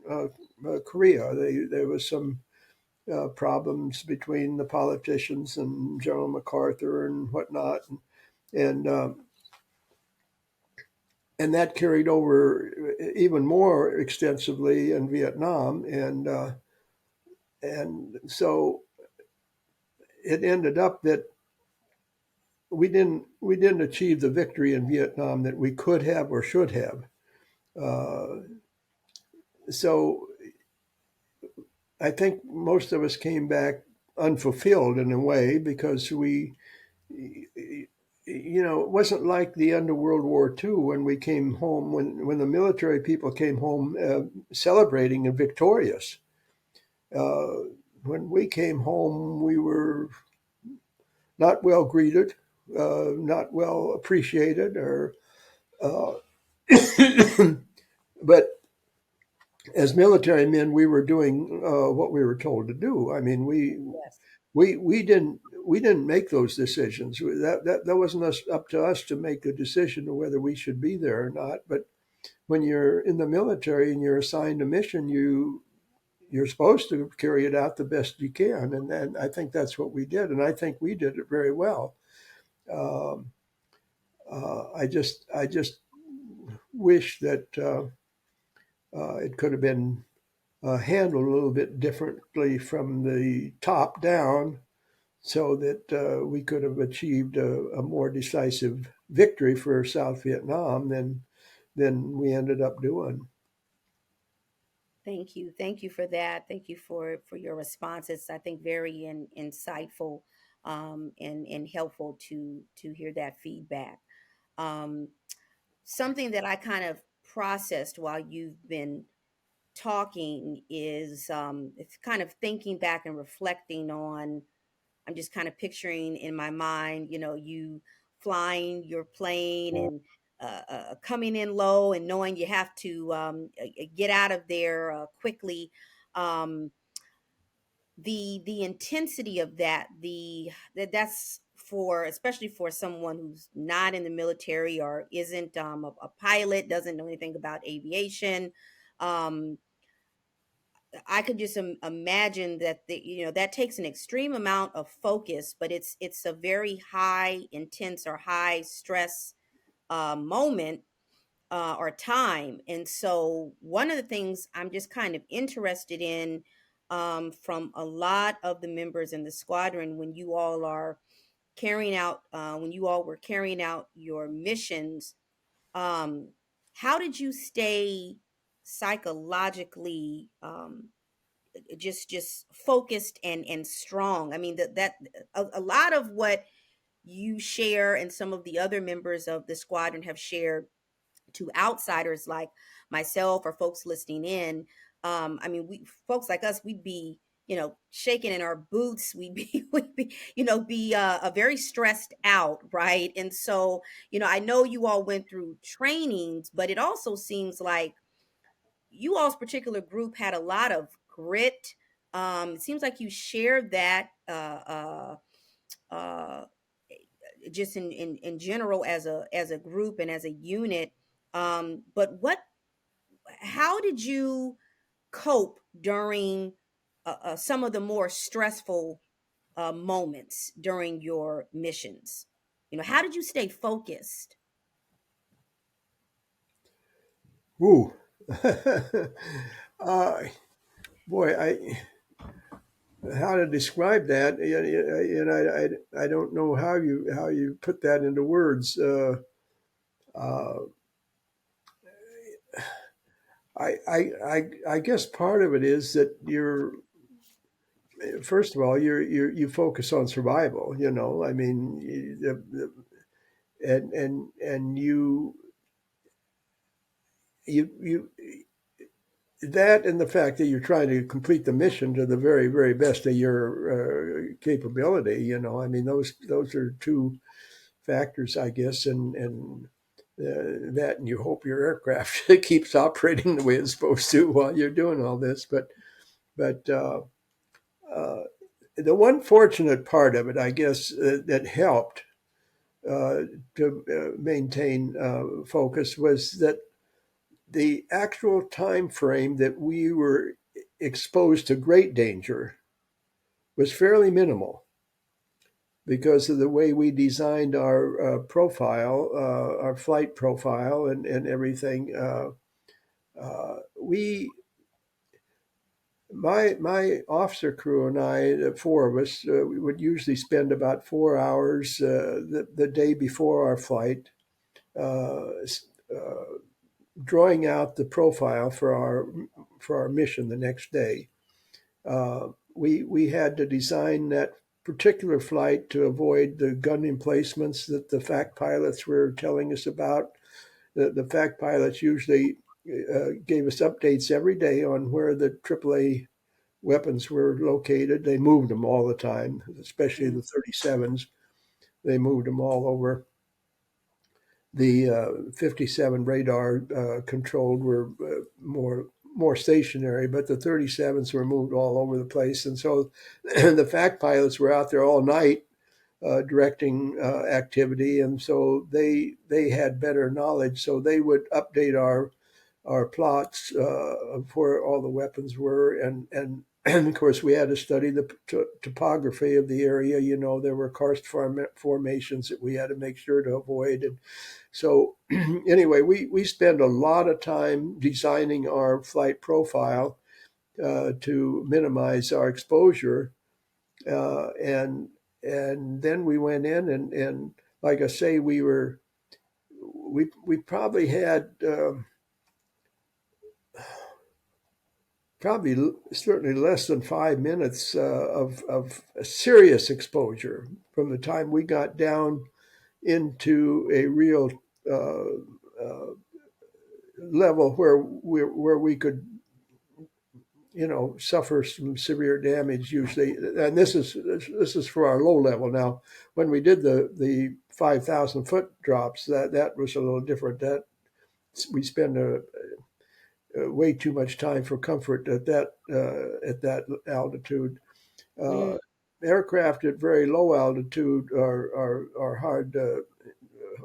Korea, there was some problems between the politicians and General MacArthur and whatnot, and and that carried over even more extensively in Vietnam, and so it ended up that we didn't achieve the victory in Vietnam that we could have or should have. Uh, so I think most of us came back unfulfilled in a way because it wasn't like the end of World War II when we came home, when the military people came home celebrating and victorious. Uh, when we came home, we were not well greeted, not well appreciated, or uh, but as military men, we were doing what we were told to do. I mean, Yes. we didn't make those decisions. That wasn't up to us to make a decision of whether we should be there or not. But when you're in the military and you're assigned a mission, you're supposed to carry it out the best you can, and I think that's what we did, and I think we did it very well. Um, I just wish that it could have been handled a little bit differently from the top down, so that we could have achieved a more decisive victory for South Vietnam than we ended up doing. Thank you. Thank you for that. Thank you for your responses. I think very insightful and helpful to hear that feedback. Um, Something that I kind of processed while you've been talking is it's kind of thinking back and reflecting on. I'm just kind of picturing in my mind, you flying your plane and coming in low and knowing you have to get out of there quickly. Um, the intensity of that's for, especially for someone who's not in the military or isn't a pilot, doesn't know anything about aviation. Um, I could just imagine that that takes an extreme amount of focus, but it's a very high intense or high stress moment or time. And so one of the things I'm just kind of interested in, from a lot of the members in the squadron, when you all were carrying out your missions, um, how did you stay psychologically just focused and strong? I mean, that a lot of what you share and some of the other members of the squadron have shared to outsiders like myself or folks listening in. I mean, we folks like us, we'd be, shaking in our boots. We'd be, we'd be, very stressed out, right? And so, I know you all went through trainings, but it also seems like you all's particular group had a lot of grit. It seems like you shared that uh, just in general as a group and as a unit. But how did you cope during some of the more stressful moments during your missions? How did you stay focused? Ooh, uh, boy, how to describe that? And I don't know how you put that into words. Uh, I guess part of it is that you're first of all you focus on survival. I mean, and you that and the fact that you're trying to complete the mission to the very, very best of your capability. I mean, those are two factors, I guess, and that, and you hope your aircraft keeps operating the way it's supposed to while you're doing all this. But uh, the one fortunate part of it, I guess, that helped uh, to maintain focus was that the actual time frame that we were exposed to great danger was fairly minimal because of the way we designed our profile, our flight profile, and everything. We, my officer crew and I, the four of us, we would usually spend about 4 hours the day before our flight, uh, uh, drawing out the profile for our mission the next day. We had to design that particular flight to avoid the gun emplacements that the FAC pilots were telling us about. The FAC pilots usually gave us updates every day on where the AAA weapons were located. They moved them all the time, especially Mm, the 37s. They moved them all over. The 57 radar controlled were more stationary, but the 37s were moved all over the place. And so the FAC pilots were out there all night directing activity, and so they had better knowledge. So they would update our plots of where all the weapons were, and of course we had to study the topography of the area. There were karst formations that we had to make sure to avoid, and so anyway, we spend a lot of time designing our flight profile to minimize our exposure, and then we went in and like I say, we probably had. Probably certainly less than 5 minutes of serious exposure from the time we got down into a real uh, uh, level where we could suffer some severe damage usually. And this is for our low level. Now when we did the 5,000 foot drops, that was a little different. That we spend way too much time for comfort at that altitude. Uh, mm, Aircraft at very low altitude are hard,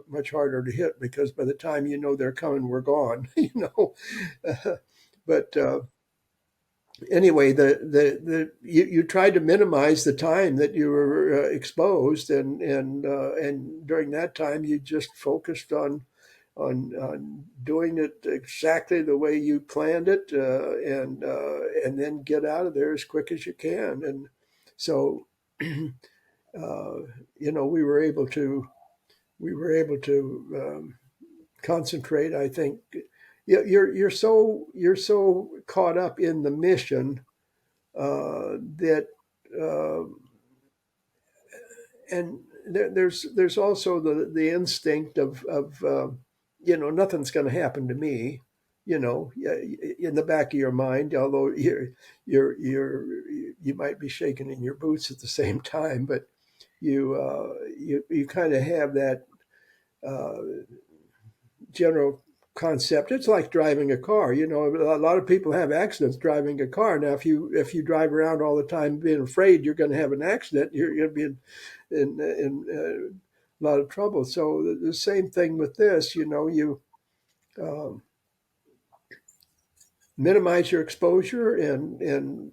much harder to hit because by the time they're coming, we're gone. But anyway, you tried to minimize the time that you were exposed, and during that time, you just focused on doing it exactly the way you planned it, and then get out of there as quick as you can. And so, we were able to concentrate. I think you're so caught up in the mission that uh, and there's also the instinct of nothing's going to happen to me, in the back of your mind, although you might be shaking in your boots at the same time, but you kind of have that uh, general concept. It's like driving a car. A lot of people have accidents driving a car. Now, if you drive around all the time being afraid you're going to have an accident, you're going to be in a lot of trouble. So the same thing with this. You um, minimize your exposure and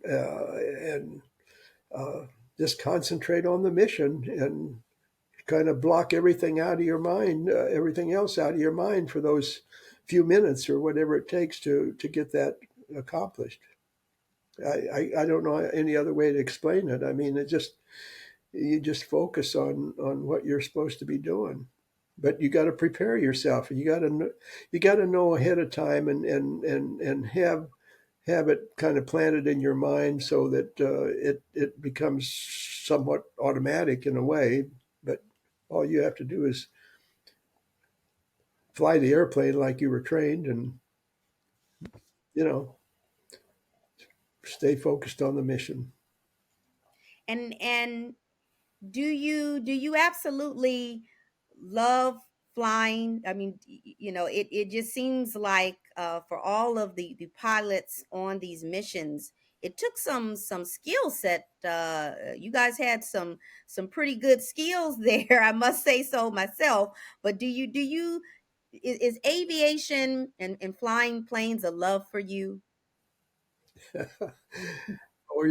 uh, just concentrate on the mission and kind of block everything out of your mind, everything else out of your mind for those few minutes or whatever it takes to get that accomplished. I don't know any other way to explain it. I mean, you just focus on what you're supposed to be doing, but you got to prepare yourself, and you got to know ahead of time, and have it kind of planted in your mind so that it becomes somewhat automatic in a way. But all you have to do is fly the airplane like you were trained, and you know stay focused on the mission. And do you absolutely love flying? I mean, it just seems like for all of the pilots on these missions, it took some skill set. You guys had some pretty good skills there, I must say so myself. But is aviation and flying planes a love for you? Or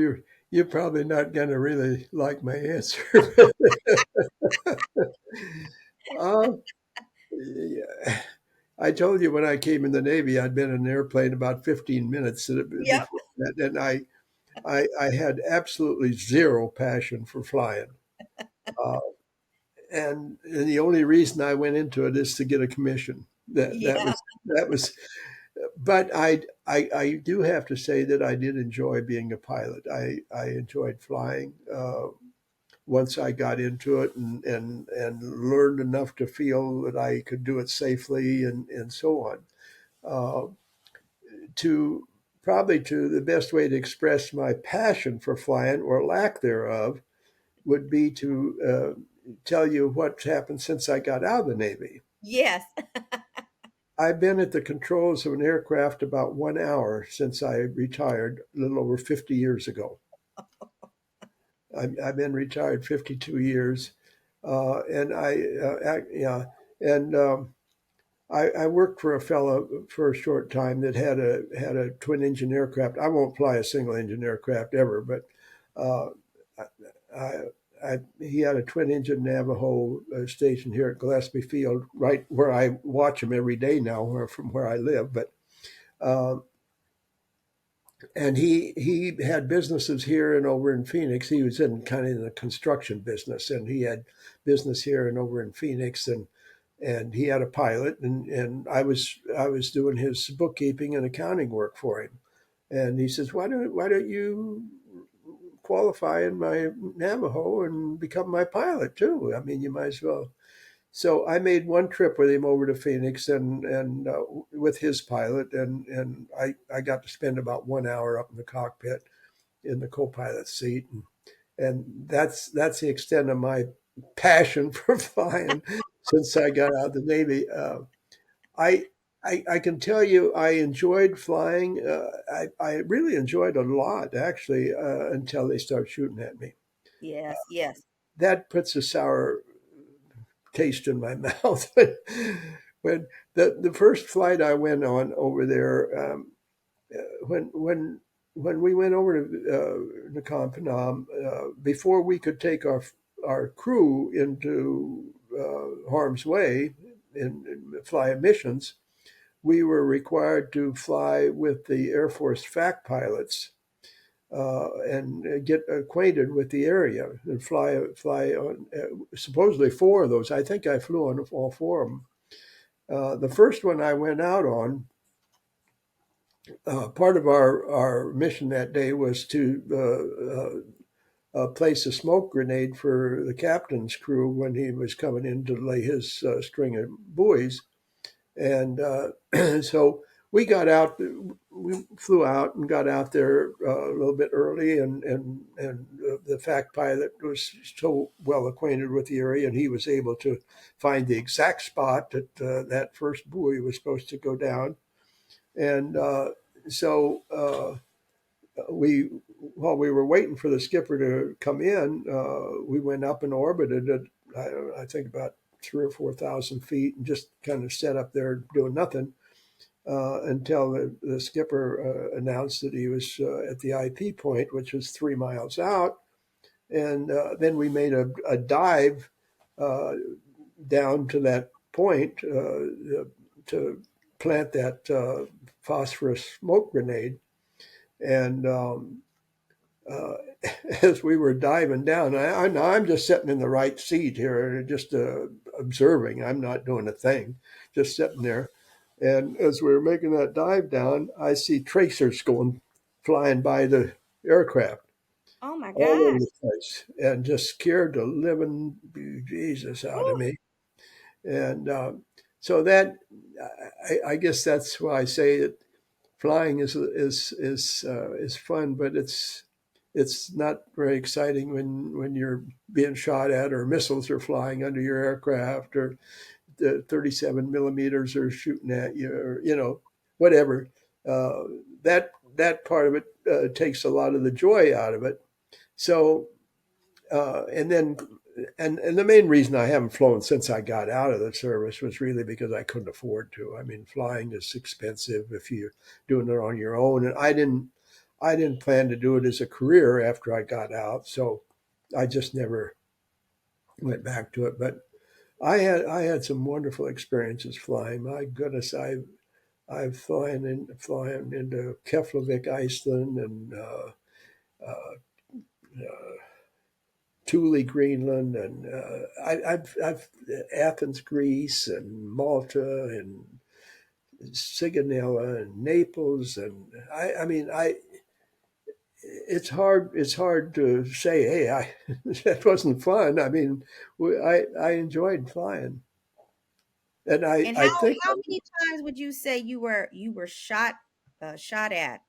you're probably not going to really like my answer. uh, yeah. I told you when I came in the Navy, I'd been in an airplane about 15 minutes Yep. before that, and I had absolutely zero passion for flying. Uh, and the only reason I went into it is to get a commission. Yeah. That was. But I do have to say that I did enjoy being a pilot. I enjoyed flying once I got into it and learned enough to feel that I could do it safely and so on. Uh, to Probably to the best way to express my passion for flying or lack thereof would be to tell you what's happened since I got out of the Navy. Yes. I've been at the controls of an aircraft about 1 hour since I retired a little over 50 years ago. I've been retired 52 years, and yeah, and I worked for a fellow for a short time that had a twin engine aircraft. I won't fly a single engine aircraft ever, but uh, I, he had a twin engine Navajo station here at Gillespie Field, right where I watch him every day now, from where I live. But um, and he had businesses here and over in Phoenix. He was in kind of in the construction business, and he had business here and over in Phoenix, and he had a pilot, and I was doing his bookkeeping and accounting work for him. And he says, why don't you qualify in my Navajo and become my pilot too? I mean, you might as well. So I made one trip with him over to Phoenix and with his pilot, and I got to spend about 1 hour up in the cockpit in the co-pilot seat, and that's the extent of my passion for flying since I got out of the Navy. I, I can tell you I enjoyed flying. I really enjoyed it a lot actually until they start shooting at me. Yes. Yes. That puts a sour taste in my mouth. When the first flight I went on over there, when we went over to Nakhon Phanom, before we could take our crew into harm's way and fly missions, we were required to fly with the Air Force fact pilots and get acquainted with the area and fly on supposedly four of those. I think I flew on all four of them. The first one I went out on, part of our mission that day was to place a smoke grenade for the captain's crew when he was coming in to lay his string of buoys. And so we got out, we flew out and got out there a little bit early, and the fact pilot was so well acquainted with the area, and he was able to find the exact spot that that first buoy was supposed to go down. And so we, while we were waiting for the skipper to come in, we went up and orbited at I think about 3 or 4 thousand feet and just kind of sat up there doing nothing until the skipper announced that he was at the IP point, which was 3 miles out. And then we made a dive uh, down to that point to plant that phosphorus smoke grenade. And uh, as we were diving down, I'm just sitting in the right seat here, just observing. I'm not doing a thing, just sitting there. And as we were making that dive down, I see tracers going flying by the aircraft Oh my all over God. the place, and just scared the living Jesus out of Woo. me. And so that I guess that's why I say it. flying is fun, but it's not very exciting when you're being shot at, or missiles are flying under your aircraft, or the 37 millimeters are shooting at you, or whatever. Uh, that part of it takes a lot of the joy out of it. So and then and the main reason I haven't flown since I got out of the service was really because I couldn't afford to. I mean, flying is expensive if you're doing it on your own, and I didn't plan to do it as a career after I got out, so I just never went back to it. But I had some wonderful experiences flying. My goodness, I've flown into Keflavik, Iceland, and Thule, Greenland, and I've Athens, Greece, and Malta, and Sigonella, and Naples, and I mean, it's hard to say, hey, that wasn't fun. I mean, I enjoyed flying, and I And I think how many times would you say you were shot at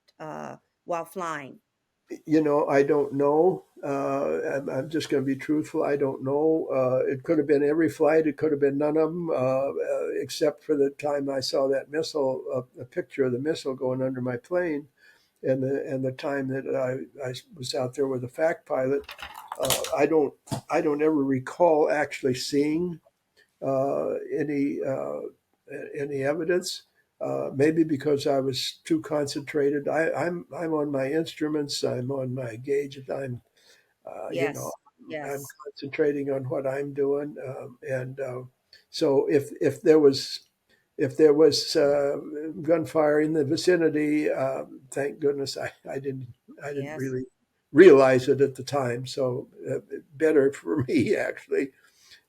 while flying? I don't know. I'm just going to be truthful. I don't know. It could have been every flight. It could have been none of them, except for the time I saw that missile, a picture of the missile going under my plane, and the time that I was out there with a fact pilot. I don't ever recall actually seeing any evidence. Maybe because I was too concentrated. I'm on my instruments. I'm on my gauge. Uh, you know Yes, I'm yes, concentrating on what I'm doing. And so if there was gunfire in the vicinity, thank goodness I didn't yes, really realize it at the time. So better for me actually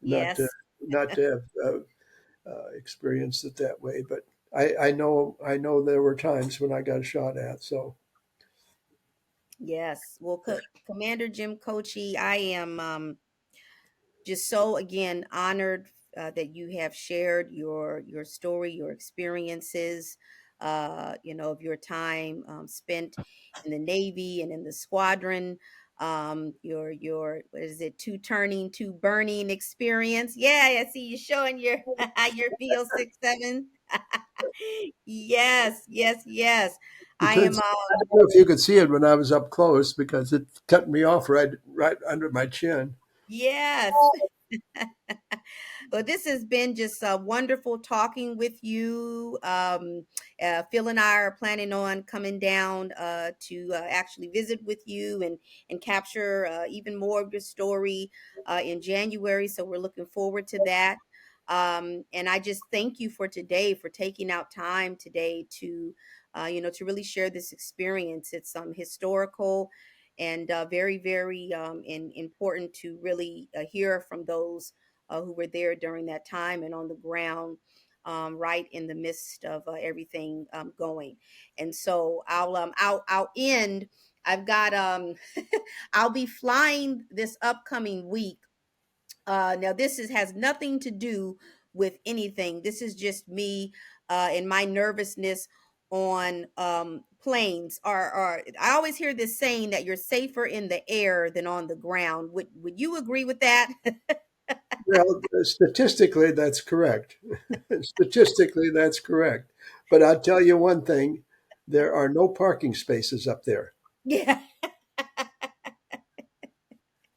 not to yes, not to have experienced it that way. But I know there were times when I got shot at. So yes. Well, Commander Jim Kochi, I am just so again honored that you have shared your story, your experiences, of your time spent in the Navy and in the squadron. Your what is it, two turning, two burning experience? Yeah, I see you showing your your VO-67. Yes, yes, yes. it I turns. am. I don't know if you could see it when I was up close because it cut me off right under my chin. Yes. Well, this has been just wonderful talking with you. Phil and I are planning on coming down to actually visit with you and capture even more of your story in January. So we're looking forward to that. And I just thank you for today, for taking out time today to really share this experience. It's historical and very, very important to really hear from those who were there during that time and on the ground, right in the midst of everything going. And so I'll end. I've got I'll be flying this upcoming week. Now has nothing to do with anything. This is just me and my nervousness on planes. Are I always hear this saying that you're safer in the air than on the ground. Would you agree with that? Well, statistically, that's correct. Statistically, that's correct. But I'll tell you one thing: there are no parking spaces up there. Yeah.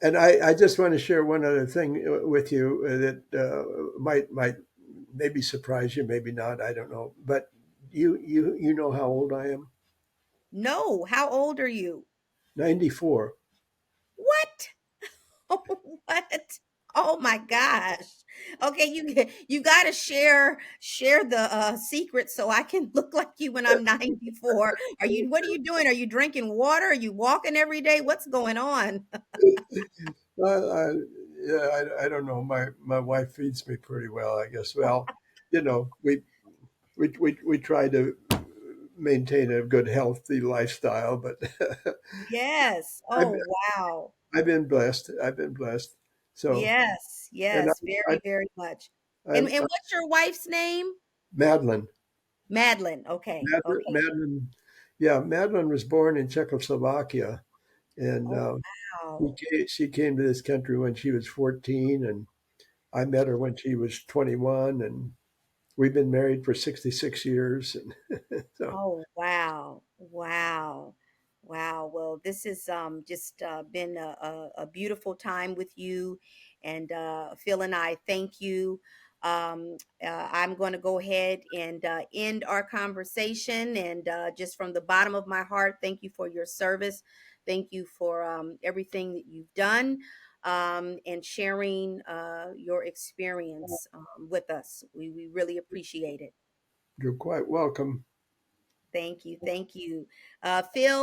And I just want to share one other thing with you that might maybe surprise you, maybe not. I don't know. But you know how old I am? No. How old are you? 94. What? What? Oh my gosh. Okay, you got to share the secret so I can look like you when I'm 94. What are you doing? Are you drinking water? Are you walking every day? What's going on? Well, yeah, I don't know. My wife feeds me pretty well, I guess. Well, we try to maintain a good, healthy lifestyle, but Yes. I've, Oh, wow. I've been blessed. I've been blessed. So, Yes. and Yes, I, very, very much. I, And what's your wife's name? Madeline. Madeline. Okay. Okay. Madeline, yeah, Madeline was born in Czechoslovakia, and Oh, wow. she came to this country when she was 14, and I met her when she was 21, and we've been married for 66 years. And so Oh, wow. Wow. Wow. Well, this has just been a beautiful time with you. And Phil and I thank you. I'm going to go ahead and end our conversation. And just from the bottom of my heart, thank you for your service. Thank you for everything that you've done and sharing your experience with us. We really appreciate it. you're quite welcome. Thank you. Thank you. Phil,